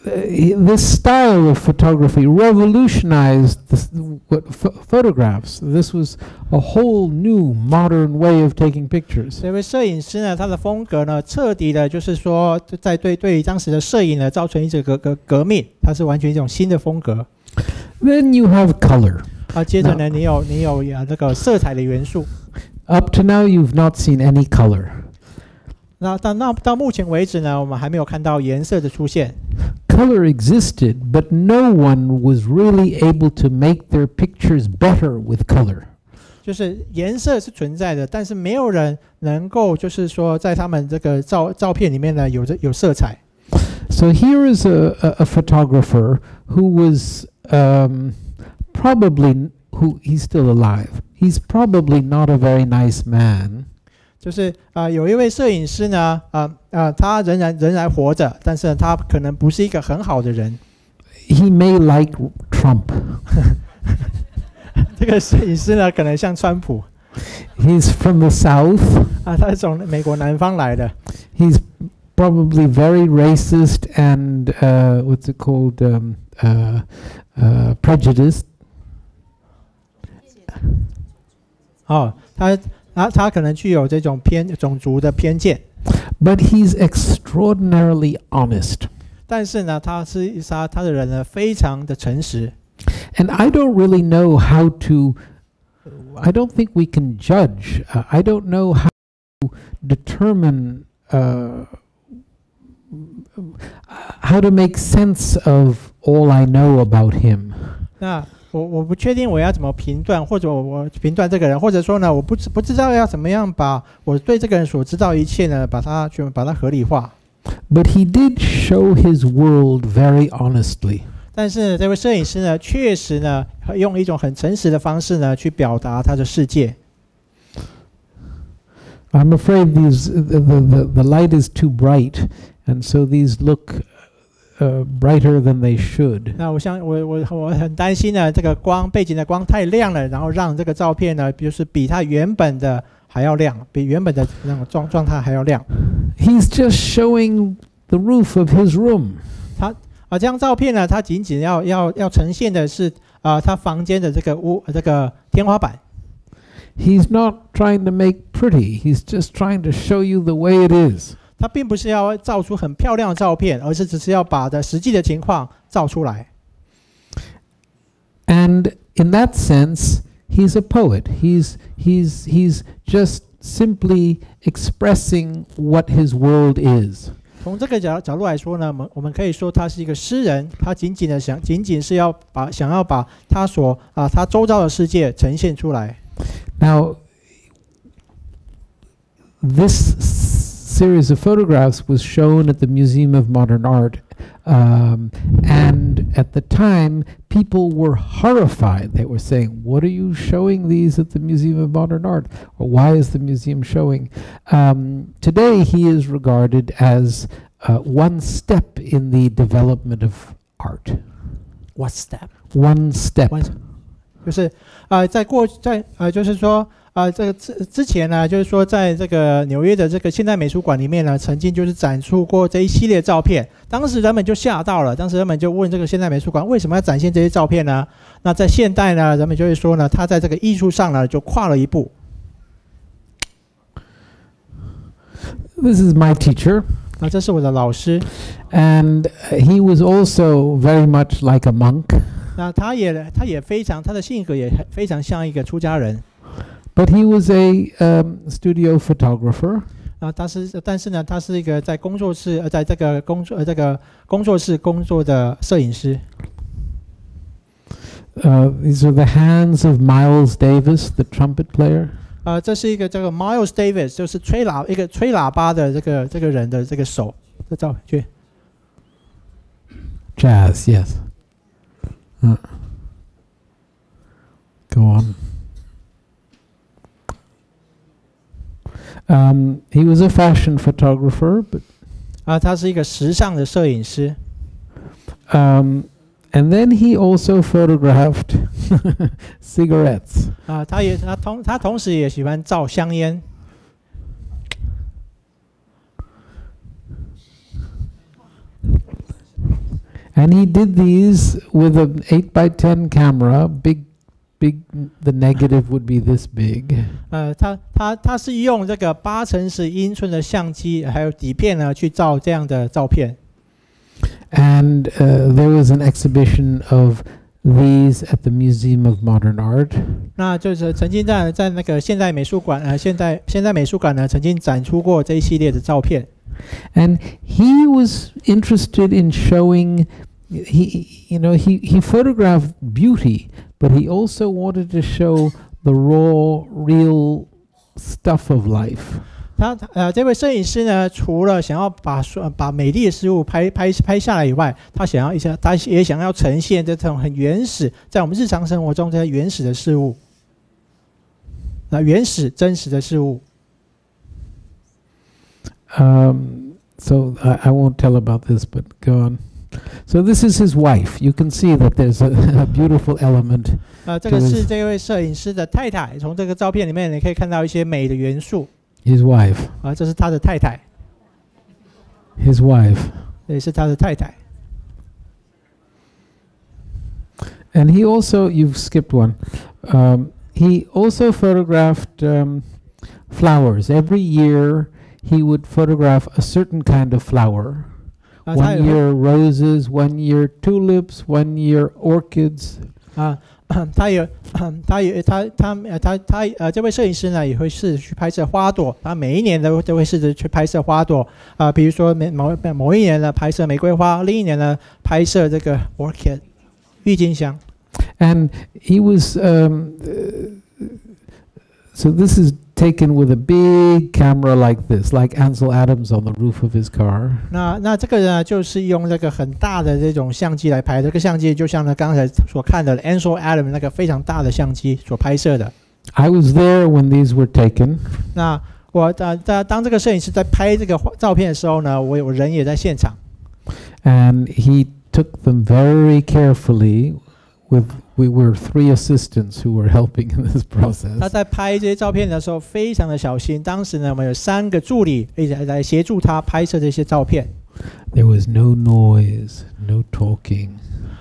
this style of photography revolutionized photographs. This was a whole new modern way of taking pictures. 这位摄影师呢，他的风格呢，彻底的，就是说，在对于当时的摄影呢，造成一个革命，它是完全一种新的风格。Then you have color. 接着呢，你有那个色彩的元素。Up to now, you've not seen any color. 到目前为止呢，我们还没有看到颜色的出现。Color existed, but no one was really able to make their pictures better with color. 就是颜色是存在的，但是没有人能够就是说在他们这个照片里面呢有色彩。So here is a photographer who was he's still alive. He's probably not a very nice man. 就是有一位摄影师呢，他仍然活着，但是他可能不是一个很好的人。He may like Trump. 这个摄影师呢，可能像川普。He's from the South. 他是从美国南方来的。He's probably very racist and what's it called? Prejudiced. 他可能具有这种种族的偏见。But he's extraordinarily honest. 但是呢，他的人呢，非常的诚实。And I don't really know how to I don't think we can judge. I don't know how to determine how to make sense of all I know about him. 那我不确定我要怎么评断，或者我评断这个人，或者说呢，我不知道要怎么样把我对这个人所知道一切呢，把它合理化。But he did show his world very honestly. 但是这位摄影师呢，确实呢，用一种很诚实的方式呢，去表达他的世界。I'm afraid the light is too bright, and so these look brighter than they should. 那我很担心呢，这个背景的光太亮了，然后让这个照片呢，就是比它原本的还要亮，比原本的那种状态还要亮。He's just showing the roof of his room. 这张照片呢，它仅仅要呈现的是他房间的这个天花板。He's not trying to make pretty. He's just trying to show you the way it is. 他并不是要照出很漂亮的照片，而是只是要把实际的情况照出来。And in that sense, he's a poet. He's just simply expressing what his world is. 从这个角度来说呢，我们可以说他是一个诗人，他仅仅是想要把他周遭的世界呈现出来。Now, this series of photographs was shown at the Museum of Modern Art, and at the time, people were horrified. They were saying, "What are you showing these at the Museum of Modern Art? Or why is the museum showing?" Today, he is regarded as one step in the development of art. What step? One step. 就是就是说这个之前呢，就是说在这个纽约的这个现代美术馆里面呢，曾经就是展出过这一系列照片。当时人们就吓到了，当时人们就问这个现代美术馆为什么要展现这些照片呢？那在现代呢，人们就会说呢，他在这个艺术上呢就跨了一步。This is my teacher. 那这是我的老师。And he was also very much like a monk. 那他也非常，他的性格也非常像一个出家人。But he was a studio photographer. 但是呢，他是一个在工作室工作的摄影师。These are the hands of Miles Davis, the trumpet player. 这是一个这个 Miles Davis， 就是吹喇叭的这个人的这个手的照片。Jazz, yes. Go on. He was a fashion photographer, but 他是一个时尚的摄影师。And then he also photographed cigarettes. 他同时也喜欢照香烟。And he did these with an 8x10 camera, big. The negative would be this big. 他是用这个8×10英寸的相机，还有底片呢，去照这样的照片。And there was an exhibition of these at the Museum of Modern Art. 那就是曾经在那个现代美术馆现代美术馆呢，曾经展出过这一系列的照片。And he was interested in showing. He photographed beauty, but he also wanted to show the raw, real stuff of life. 这位摄影师呢，除了想要把美丽的事物拍下来以外，他也想要呈现这种很原始，在我们日常生活中这些原始的事物，原始真实的事物。So I won't tell about this, but go on. So this is his wife. You can see that there's a beautiful element. 这个是这位摄影师的太太。从这个照片里面，你可以看到一些美的元素。His wife. 这是他的太太。His wife. 也是他的太太。And he also, you've skipped one. He also photographed flowers. Every year, he would photograph a certain kind of flower. 1 year roses, 1 year tulips, 1 year orchids. 这位摄影师呢也会试着去拍摄花朵，他每一年都会试着去拍摄花朵比如说某一年呢拍摄玫瑰花，另一年呢拍摄这个 orchid 郁金香。And he was so this is taken with a big camera like this, like Ansel Adams on the roof of his car. 那这个呢，就是用那个很大的这种相机来拍。这个相机就像呢刚才所看的 Ansel Adams 那个非常大的相机所拍摄的。I was there when these were taken. 那我当这个摄影师在拍这个照片的时候呢，我人也在现场。And he took them very carefully. We were 3 assistants who were helping in this process. 他在拍这些照片的时候非常的小心。当时呢，我们有3个助理一起来协助他拍摄这些照片。There was no noise, no talking.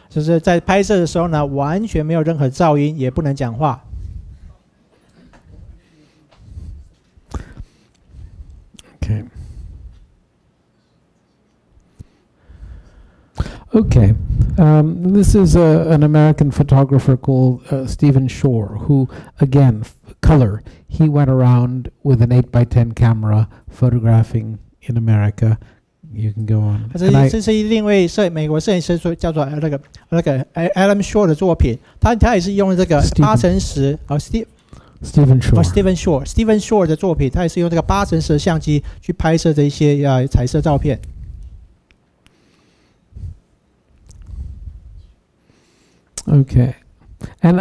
就是在拍摄的时候呢，完全没有任何噪音，也不能讲话。Okay. Okay, this is an American photographer called Stephen Shore, who, again, color. He went around with an 8x10 camera photographing in America. You can go on. 这是另一位美国摄影师叫做那个 Adam Shore 的作品，他也是用这个8x10Stephen Shore 的作品，他也是用这个8x10的相机去拍摄这些彩色照片。Okay, and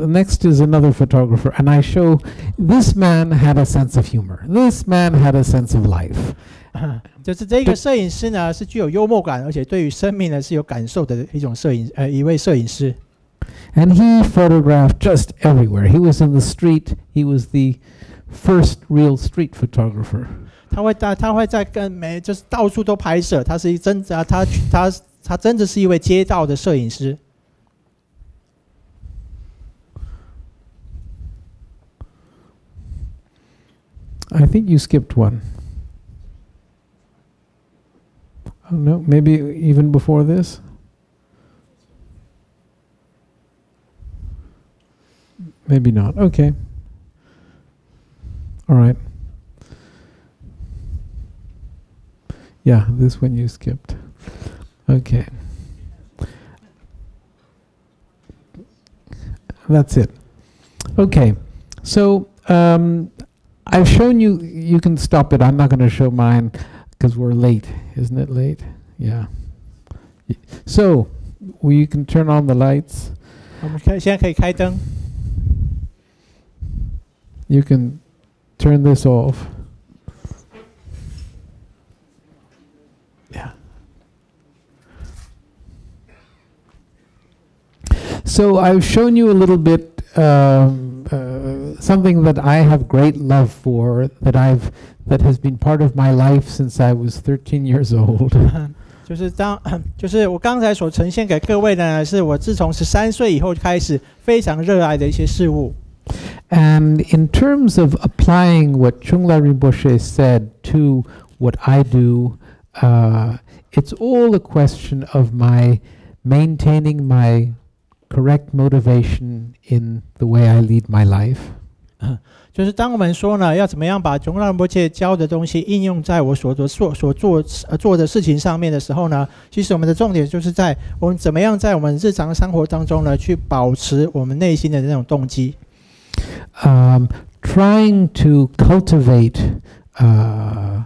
next is another photographer, and I show this man had a sense of humor. This man had a sense of life. 就是这个摄影师呢是具有幽默感，而且对于生命呢是有感受的一位摄影师。And he photographed just everywhere. He was in the street. He was the first real street photographer. 他会在就是到处都拍摄，他真的是一位街道的摄影师。I think you skipped one. Oh, no, maybe even before this? Maybe not. Okay. All right. Yeah, this one you skipped. Okay. That's it. Okay. So, I've shown you, you can stop it. I'm not going to show mine because we're late. Isn't it late? Yeah. So, you can turn on the lights. 我们现在可以开灯。You can turn this off. Yeah. So I've shown you a little bit something that I have great love for, that has been part of my life since I was 13 years old. 就是我刚才所呈现给各位的呢，是我自从13岁以后开始非常热爱的一些事物。And in terms of applying what Chungla Rinpoche said to what I do, it's all a question of my maintaining my correct motivation in the way I lead my life. 就是当我们说呢，要怎么样把琼拉仁波切教的东西应用在我所做的事情上面的时候呢，其实我们的重点就是在我们怎么样在我们日常生活当中呢，去保持我们内心的那种动机。Trying to cultivate at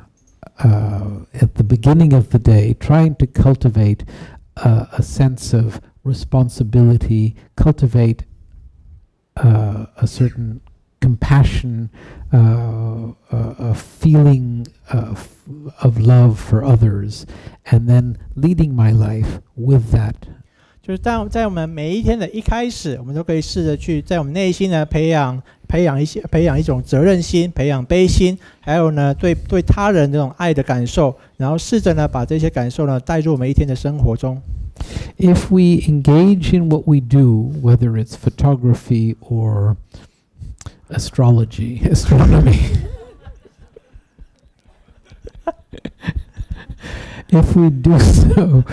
the beginning of the day, trying to cultivate a sense of responsibility, cultivate a certain compassion, a feeling of love for others, and then leading my life with that. 就是在我们每一天的一开始，我们都可以试着去在我们内心呢培养一种责任心，培养悲心，还有呢对他人这种爱的感受，然后试着呢把这些感受呢带入我们一天的生活中。If we engage in what we do, whether it's photography or astronomy, if we do so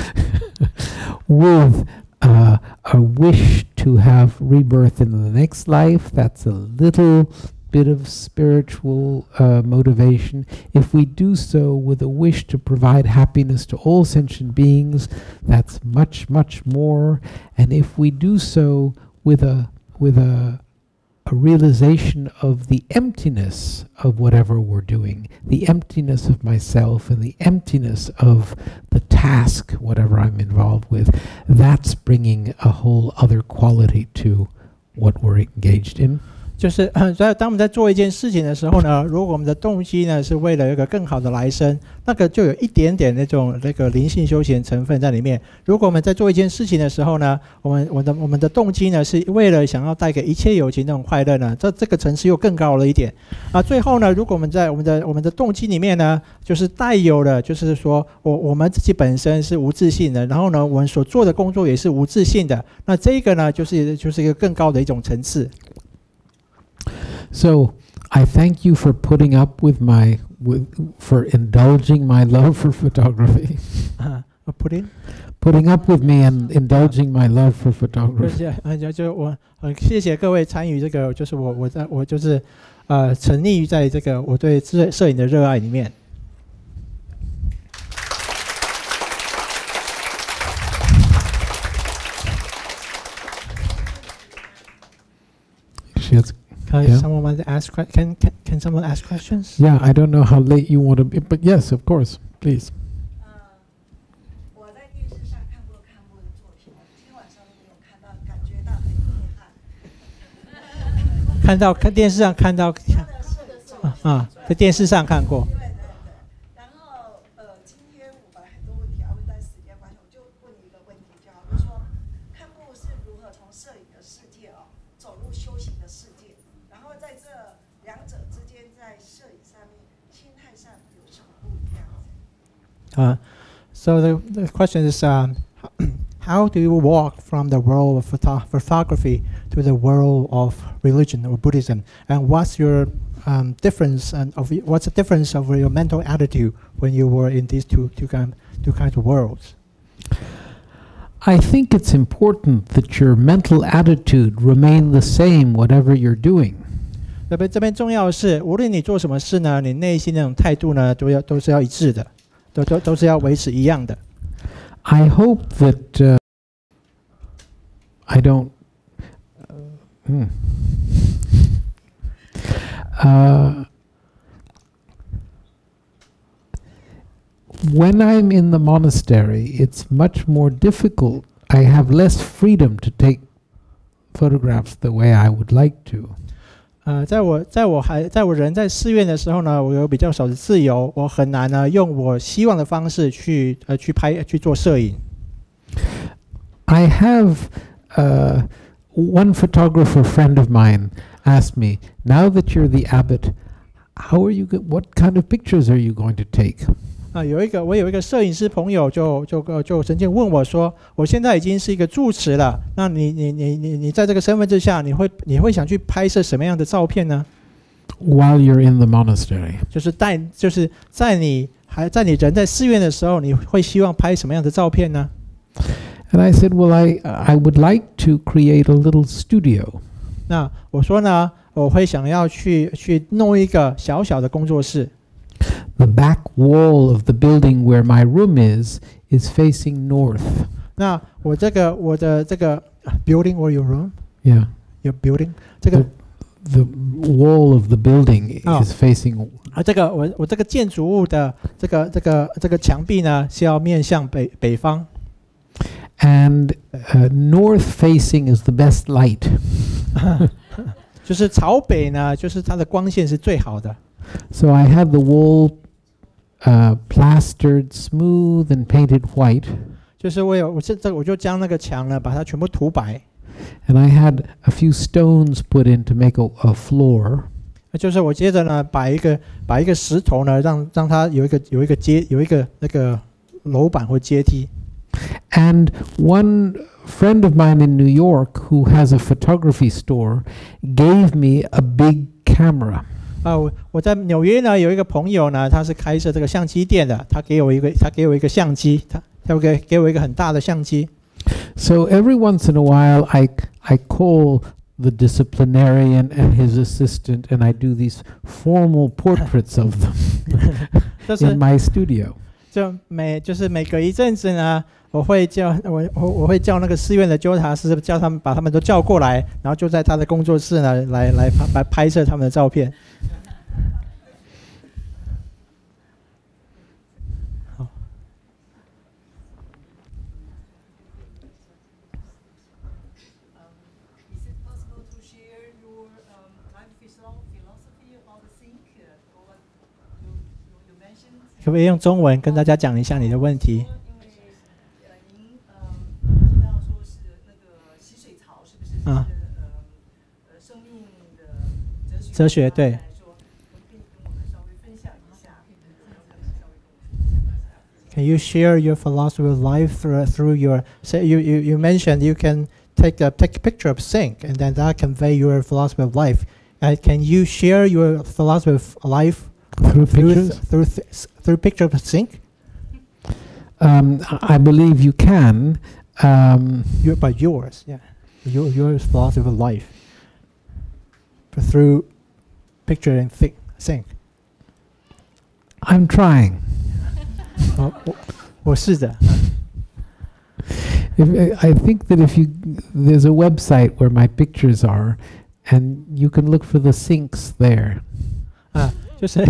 with a wish to have rebirth in the next life. That's a little bit of spiritual motivation. If we do so with a wish to provide happiness to all sentient beings, that's much, much more. And if we do so with a realization of the emptiness of whatever we're doing, the emptiness of myself and the emptiness of the task, whatever I'm involved with, that's bringing a whole other quality to what we're engaged in. 就是当我们在做一件事情的时候呢，如果我们的动机呢是为了一个更好的来生，那个就有一点点那个灵性修行成分在里面。如果我们在做一件事情的时候呢，我们的动机呢是为了想要带给一切有情那种快乐呢，这个层次又更高了一点啊。最后呢，如果我们在我们的动机里面呢，就是带有了，就是说我们自己本身是无自性的，然后呢，我们所做的工作也是无自性的，那这个呢就是一个更高的一种层次。So I thank you for putting up with for indulging my love for photography. Putting up with me and indulging my love for photography. 就我很谢谢各位参与这个，就是我就是沉溺于在这个我对摄影的热爱里面。Someone want to ask? Can someone ask questions? Yeah, I don't know how late you want to be, but yes, of course, please. 我在电视上看过看过的作品，今天晚上都没有看到，感觉到很遗憾。看电视上看到在电视上看过。对。然后今天我把很多问题要问，但时间关系，我就问一个问题就好，就是说，看布是如何从摄影的世界走入修行的世界。然后在这两者之间，在摄影上面、心态上有什么不一样？So the question is, how do you walk from the world of photography to the world of religion or Buddhism, and what's your difference what's the difference of your mental attitude when you were in these two kinds of worlds? I think it's important that your mental attitude remain the same whatever you're doing. 这边重要的是，无论你做什么事呢，你内心那种态度呢，都是要一致的，都是要维持一样的。I hope that I don't. When I'm in the monastery, it's much more difficult. I have less freedom to take photographs the way I would like to. 在我人在寺院的时候呢，我有比较少的自由，我很难呢用我希望的方式去做摄影。I have one photographer friend of mine asked me, now that you're the abbot, what kind of pictures are you going to take? 我有一个摄影师朋友就曾经问我说，我现在已经是一个住持了，那你在这个身份之下，你会想去拍摄什么样的照片呢 ？While you're in the monastery， 就是在你人在寺院的时候，你会希望拍什么样的照片呢 ？And I said, well, I would like to create a little studio. 那我说呢，我会想要去弄一个小小的工作室。The back wall of the building where my room is facing north. 那我的这个 building or your room? Yeah. Your building. 这个 the wall of the building is facing. 我这个建筑物的这个墙壁呢是要面向北方。And north facing is the best light. 就是朝北呢，就是它的光线是最好的。So I had the wall plastered smooth and painted white. 就是我就将那个墙呢，把它全部涂白。And I had a few stones put in to make a floor. 就是我接着呢，把一个石头呢，让它有一个那个楼板或阶梯。And one friend of mine in New York who has a photography store gave me a big camera. 我在纽约呢有一个朋友呢，他是开设这个相机店的，他给我一个相机，他给我一个很大的相机。So every once in a while, I call the disciplinarian and his assistant, and I do these formal portraits of them 就是 in my studio. 就是每隔一阵子呢，我会叫那个寺院的纠察师，叫他们把他们都叫过来，然后就在他的工作室呢来拍摄他们的照片。好。Is it possible to share your life philosophy about think? Or you mentioned? 可不可以用中文跟大家讲一下你的问题？因为您提到说是那个洗水槽，是不是？啊。生命的哲学对。Can you share your philosophy of life through your? Say you mentioned you can take a picture of sink and then that convey your philosophy of life. Can you share your philosophy of life Through pictures? through picture of sink? I believe you can. But yours, yeah, your philosophy of life through picture and sink. I'm trying. 我试着。I think that there's a website where my pictures are, and you can look for the sinks there. 就是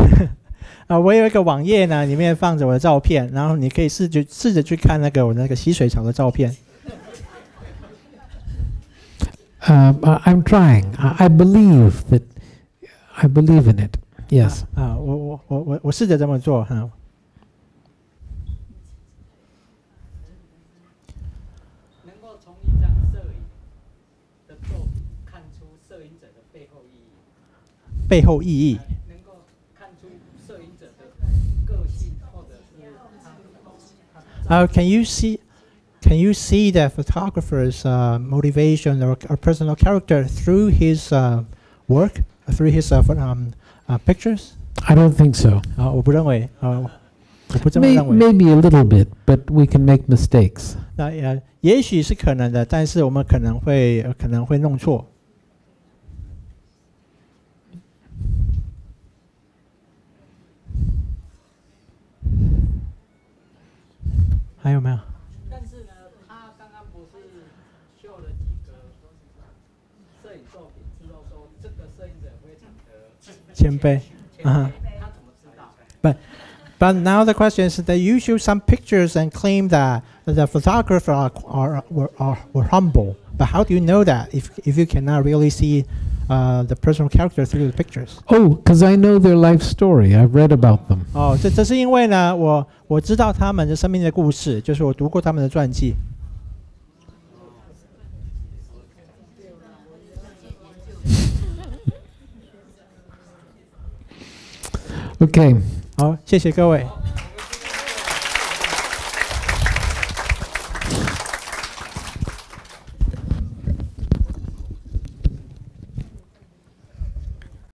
我有一个网页呢，里面放着我的照片，然后你可以试着去看我那个洗水槽的照片。I'm trying. I believe in it. Yes. 我试着这么做哈。能够从一张摄影的作品看出摄影者的背后意义。背后意义。能够看出摄影者的个性，或者是他。Can you see the photographer's motivation or personal character through his work, through his pictures? I don't think so. 我不认为，我不这么认为。Maybe a little bit, but we can make mistakes. 也许是可能的，但是我们可能会弄错。还有没有？但是呢，他刚刚不是秀了几个摄影作品之后，说这个摄影者非常的谦卑。他怎么知道？ But now the question is that you show some pictures and claim that the photographer were humble. But how do you know that if you cannot really see the personal character through the pictures? Oh, because I know their life story. I've read about them. 这是因为呢，我知道他们的生命的故事，就是我读过他们的传记。Okay. 好，谢谢各位。